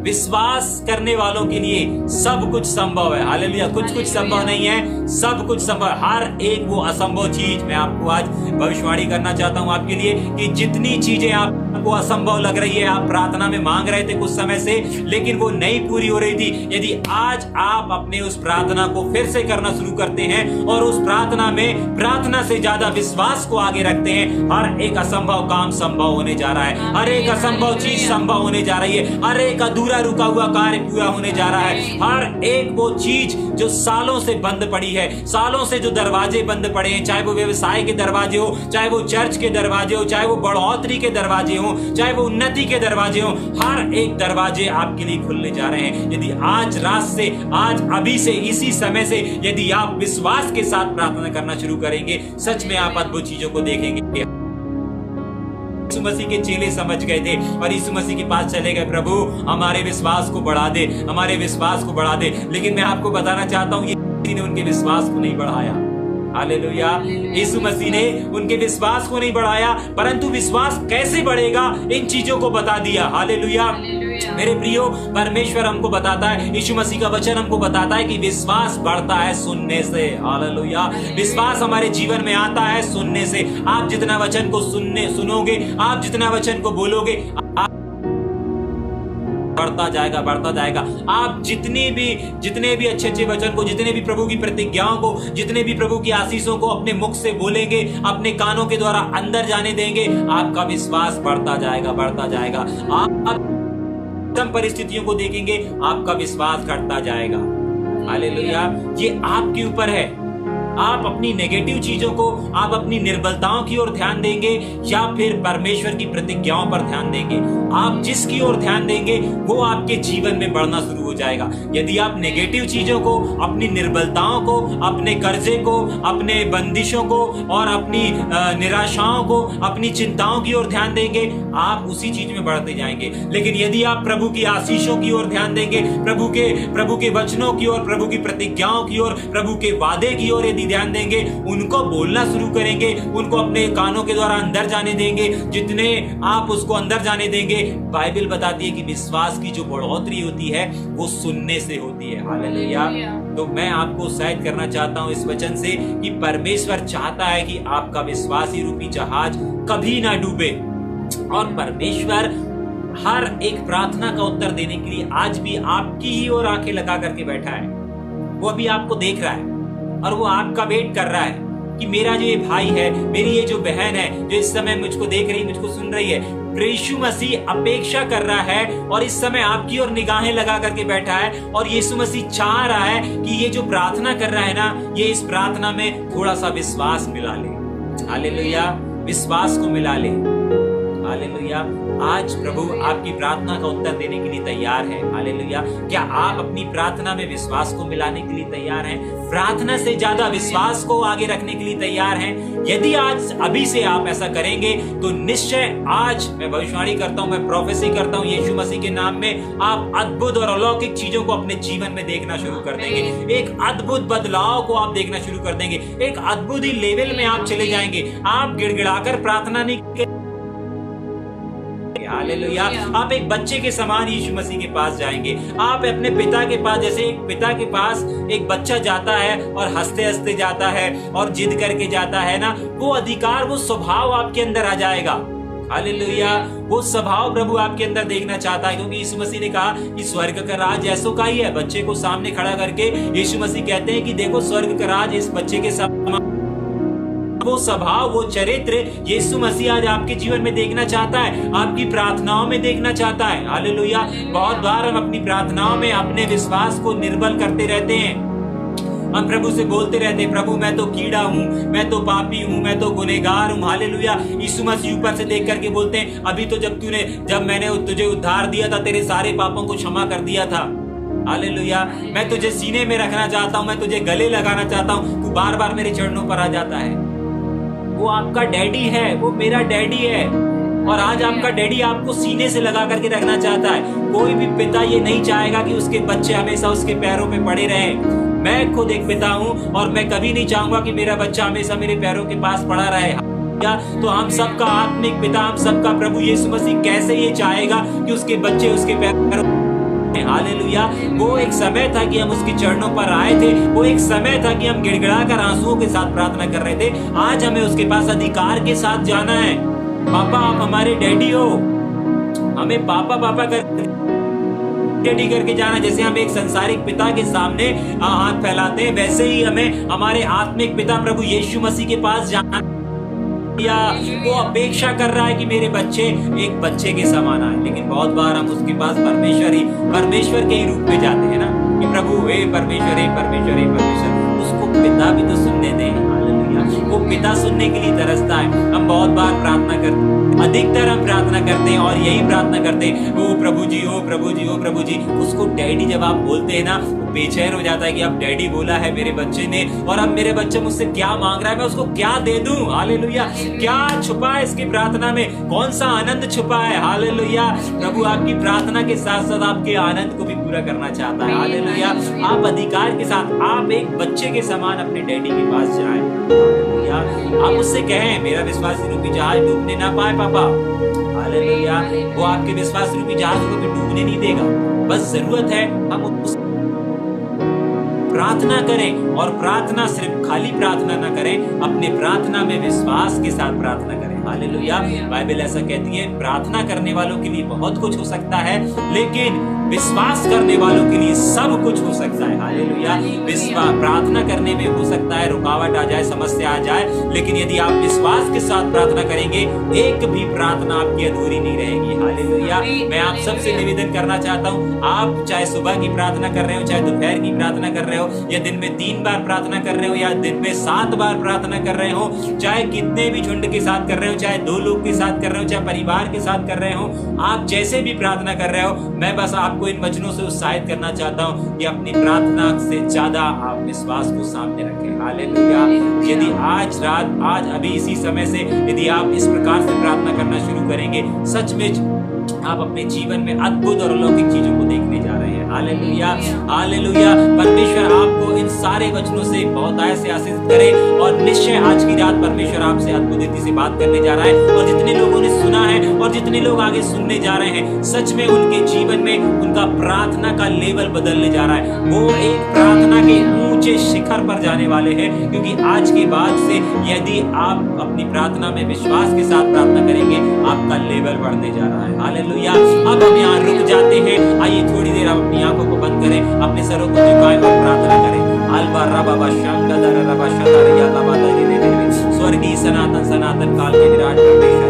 विश्वास करने वालों के लिए सब कुछ संभव है। हालेलुया। कुछ संभव नहीं है, सब कुछ संभव। हर एक वो असंभव चीज, मैं आपको आज भविष्यवाणी करना चाहता हूं आपके लिए कि जितनी चीजें आपको असंभव लग रही है, आप प्रार्थना में मांग रहे थे कुछ समय से, लेकिन वो नहीं पूरी हो रही थी, यदि आज आप अपने उस प्रार्थना को फिर से करना शुरू करते हैं और उस प्रार्थना में प्रार्थना से ज्यादा विश्वास को आगे रखते हैं, हर एक असंभव काम संभव होने जा रहा है। हर एक असंभव चीज संभव होने जा रही है। हर एक अधूरा रुका हुआ कार्य पूरा होने जा रहा है। हर एक वो चीज जो सालों से बंद पड़ी है, सालों से जो दरवाजे बंद पड़े हैं, चाहे वो व्यवसाय के दरवाजे हो, चाहे वो चर्च के दरवाजे हो, चाहे वो बढ़ोतरी के दरवाजे हो, चाहे वो उन्नति के दरवाजे हो, हर एक दरवाजे आपके लिए खुलने जा रहे हैं। यदि आज रात से, आज अभी से, इसी समय से यदि आप विश्वास के साथ प्रार्थना करना शुरू करेंगे, सच में आप अद्भुत चीजों को देखेंगे। यीशु मसीह के चेले समझ गए थे और यीशु मसीह के पास चले गए, प्रभु हमारे विश्वास को बढ़ा दे, हमारे विश्वास को बढ़ा दे। लेकिन मैं आपको बताना चाहता हूं, ये ने उनके विश्वास को नहीं बढ़ाया। हालेलुया। यीशु मसीह ने उनके विश्वास को नहीं बढ़ाया, परंतु विश्वास कैसे बढ़ेगा इन चीजों को बता दिया। हालेलुया। मेरे प्रियो, परमेश्वर हमको बताता है, यीशु मसीह का वचन हमको बताता है कि विश्वास बढ़ता है सुनने से। हालेलुया। विश्वास हमारे जीवन में आता है सुनने से। आप जितना वचन को सुनोगे, आप जितना वचन को बोलोगे, बढ़ता जाएगा, बढ़ता जाएगा। आप जितने भी अच्छे वचन को, जितने भी प्रभु की प्रतिज्ञाओं को, जितने भी प्रभु की आशीषों को अपने मुख से बोलेंगे, अपने कानों के द्वारा अंदर जाने देंगे, आपका विश्वास बढ़ता जाएगा, बढ़ता जाएगा। आप परिस्थितियों को देखेंगे, आपका विश्वास घटता जाएगा। हालेलुया। ये आपके ऊपर है। आप अपनी नेगेटिव चीजों को, आप अपनी निर्बलताओं की ओर ध्यान देंगे या फिर परमेश्वर की प्रतिज्ञाओं पर ध्यान देंगे। आप जिसकी ओर ध्यान देंगे वो आपके जीवन में बढ़ना शुरू हो जाएगा। यदि आप नेगेटिव चीजों को, अपनी निर्बलताओं को, अपने कर्जे को, अपने बंदिशों को और अपनी निराशाओं को, अपनी चिंताओं की ओर ध्यान देंगे, आप उसी चीज में बढ़ते जाएंगे। लेकिन यदि आप प्रभु की आशीषों की ओर ध्यान देंगे, प्रभु के वचनों की ओर, प्रभु की प्रतिज्ञाओं की ओर, प्रभु के वादे की ओर यदि ध्यान देंगे, उनको बोलना शुरू करेंगे, उनको अपने कानों के द्वारा अंदर जाने देंगे, जितने आप उसको अंदर जाने देंगे, बाइबल बताती है कि विश्वास की जो बढ़ोतरी होती है वो सुनने से होती है। हालेलुया। तो मैं आपको उत्साहित करना चाहता हूं इस वचन से कि परमेश्वर चाहता है कि आपका विश्वासी रूपी जहाज कभी ना डूबे, और परमेश्वर हर एक प्रार्थना का उत्तर देने के लिए आज भी आपकी ही ओर आंखें लगा करके बैठा है। वो अभी आपको देख रहा है और वो आपका वेट कर रहा है कि मेरा जो ये भाई है, मेरी ये जो बहन है, जो इस समय मुझको देख रही, मुझको सुन रही है, यीशु मसीह अपेक्षा कर रहा है और इस समय आपकी ओर निगाहें लगा करके बैठा है। और यीशु मसीह चाह रहा है कि ये जो प्रार्थना कर रहा है ना, ये इस प्रार्थना में थोड़ा सा विश्वास मिला ले। हालेलुया। विश्वास को मिला ले। हालेलुया। आज प्रभु आपकी प्रार्थना का उत्तर देने के लिए तैयार है। हालेलुया। क्या आप अपनी प्रार्थना में विश्वास को मिलाने के लिए तैयार हैं? प्रार्थना से ज्यादा विश्वास को आगे रखने के लिए तैयार हैं? यदि आज अभी से आप ऐसा करेंगे तो निश्चय आज मैं भविष्यवाणी करता हूं, मैं प्रोफेसी करता हूं यीशु मसीह के नाम में, आप अद्भुत और अलौकिक चीजों को अपने जीवन में देखना शुरू कर देंगे। एक अद्भुत बदलाव को आप देखना शुरू कर देंगे। एक अद्भुत ही लेवल में आप चले जाएंगे। आप गिड़गिड़ाकर प्रार्थना नहीं। हालेलुया। आप एक बच्चे के समान यीशु मसीह के पास जाएंगे। आप अपने पिता के पास, जैसे एक पिता के पास एक बच्चा जाता है और हंसते हंसते जाता है और जिद करके जाता है ना, वो अधिकार, वो स्वभाव आपके अंदर आ जाएगा। हालेलुया। वो स्वभाव प्रभु आपके अंदर देखना चाहता है, क्योंकि यीशु मसीह ने कहा कि स्वर्ग का राज ऐसो का ही है। बच्चे को सामने खड़ा करके यीशु मसीह कहते हैं कि देखो स्वर्ग का राज इस बच्चे के समान। वो स्वभाव, वो चरित्र यीशु मसीह आज आपके जीवन में देखना चाहता है, आपकी प्रार्थनाओं में देखना चाहता है। हालेलुया। बहुत बार हम अपनी प्रार्थनाओं में अपने विश्वास को निर्बल करते रहते हैं। हम प्रभु से बोलते रहते हैं, प्रभु मैं तो कीड़ा हूँ, मैं तो पापी हूँ, मैं तो गुनहगार हूँ। हालेलुया। यीशु मसीह ऊपर से देख करके बोलते हैं, अभी तो जब मैंने तुझे उद्धार दिया था, तेरे सारे पापों को क्षमा कर दिया था। हालेलुया। मैं तुझे सीने में रखना चाहता हूँ, मैं तुझे गले लगाना चाहता हूँ, तू बार बार मेरे चरणों पर आ जाता है। वो आपका डैडी है, वो मेरा डैडी है, और आज आपका डैडी आपको सीने से लगा करके रखना चाहता है। कोई भी पिता ये नहीं चाहेगा कि उसके बच्चे हमेशा उसके पैरों पे पड़े रहें। मैं खुद एक पिता हूँ और मैं कभी नहीं चाहूंगा कि मेरा बच्चा हमेशा मेरे पैरों के पास पड़ा रहे। तो हम सबका आत्मिक पिता, हम सबका प्रभु यीशु मसीह कैसे ये चाहेगा कि उसके बच्चे उसके पैरों। हालेलुया। वो एक समय था कि हम उसके चरणों पर आए थे, वो एक समय था कि हम गिड़गिड़ाकर आंसुओं के साथ प्रार्थना कर रहे थे। आज हमें उसके पास अधिकार के साथ जाना है। पापा आप हमारे डैडी हो, हमें पापा पापा कर डैडी करके जाना। जैसे हम एक संसारिक पिता के सामने हाथ फैलाते हैं, वैसे ही हमें हमारे आत्मिक पिता प्रभु यीशु मसीह के पास जाना। वो अपेक्षा कर रहा है कि मेरे बच्चे एक बच्चे के समान आए। लेकिन बहुत बार हम उसके पास परमेश्वर के ही रूप में जाते हैं ना, कि प्रभु हे परमेश्वर, हे परमेश्वर, हे परमेश्वर। उसको पिता भी तो सुनने दें। हालेलुया। वो पिता सुनने के लिए तरसता है। हम बहुत बार प्रार्थना करते, अधिकतर हम प्रार्थना करते हैं और यही प्रार्थना करते हैं, ओ प्रभु जी, ओ प्रभु जी, ओ प्रभु जी। उसको डैडी जब आप बोलते हैं ना, बेचैन हो जाता है कि अब डैडी बोला है मेरे बच्चे ने, और अब मेरे बच्चे मुझसे क्या मांग रहा है, मैं उसको क्या दे दूं। हालेलुया। क्या छुपा है इसकी प्रार्थना में, कौन सा आनंद छुपा है। हालेलुया। प्रभु आपकी प्रार्थना के साथ साथ आपके आनंद को भी पूरा करना चाहता है। हालेलुया। आप अधिकार के साथ, आप एक बच्चे के समान अपने डैडी के पास जाएं। हालेलुया। आप उससे कहें मेरा विश्वास रूपी जहाज डूबने ना पाए पापा। हालेलुया। वो आपके विश्वास रूपी जहाज को भी डूबने नहीं देगा। बस जरूरत है हम उस प्रार्थना करें, और प्रार्थना सिर्फ खाली प्रार्थना ना करें, अपने प्रार्थना में विश्वास के साथ प्रार्थना करें। हालेलुया। बाइबल ऐसा कहती है प्रार्थना करने वालों के लिए बहुत कुछ हो सकता है, लेकिन विश्वास करने वालों के लिए सब कुछ हो सकता है। हालेलुया। विश्वास प्रार्थना करने में हो सकता है रुकावट आ जाए, समस्या आ जाए, लेकिन यदि आप विश्वास के साथ प्रार्थना करेंगे, एक भी प्रार्थना आपकी अधूरी नहीं रहेगी। हालेलुया। मैं आप सबसे निवेदन करना चाहता हूँ, आप चाहे सुबह की प्रार्थना कर रहे हो, चाहे दोपहर की प्रार्थना कर रहे हो, या दिन में 3 बार प्रार्थना कर रहे हो, या दिन में 7 बार प्रार्थना कर रहे हो, चाहे कितने भी झुंड के साथ कर रहे हो, चाहे 2 लोग के साथ कर रहे हो, चाहे परिवार के साथ कर रहे हो, आप जैसे भी प्रार्थना कर रहे हो, मैं बस आपको इन वचनों से उत्साहित करना चाहता हूँ कि अपनी प्रार्थना से ज्यादा आप विश्वास को सामने रखें। हालेलुया। यदि आज रात, आज अभी इसी समय से यदि आप इस प्रकार से प्रार्थना करना शुरू करेंगे, सच में आप अपने जीवन में अद्भुत और अलौकिक चीजों को देखने जा रहे हैं। हालेलुया। हालेलुया। परमेश्वर आपको इन सारे वचनों से बहुत से आशीष करे, और निश्चय आज की रात परमेश्वर आपसे अद्भुत रीति से बात करने जा रहा है, और जितने लोगों ने सुना है और जितने लोग आगे सुनने जा रहे हैं, सच में उनके जीवन में उनका प्रार्थना का लेवल बदलने जा रहा है। वो एक प्रार्थना के ऊंचे शिखर पर जाने वाले हैं, क्योंकि आज के बाद से यदि आप अपनी प्रार्थना में विश्वास के साथ प्रार्थना करेंगे, आपका लेवल बढ़ने जा रहा है। हालेलुया। अब हम यहाँ रुक जाते हैं। आइए थोड़ी देर आप अपनी आंखों को बंद करें, अपने सरों को झुकाएं और प्रार्थना करें। स्वर्गीय सनातन सनातन काल के विराट परमेश्वर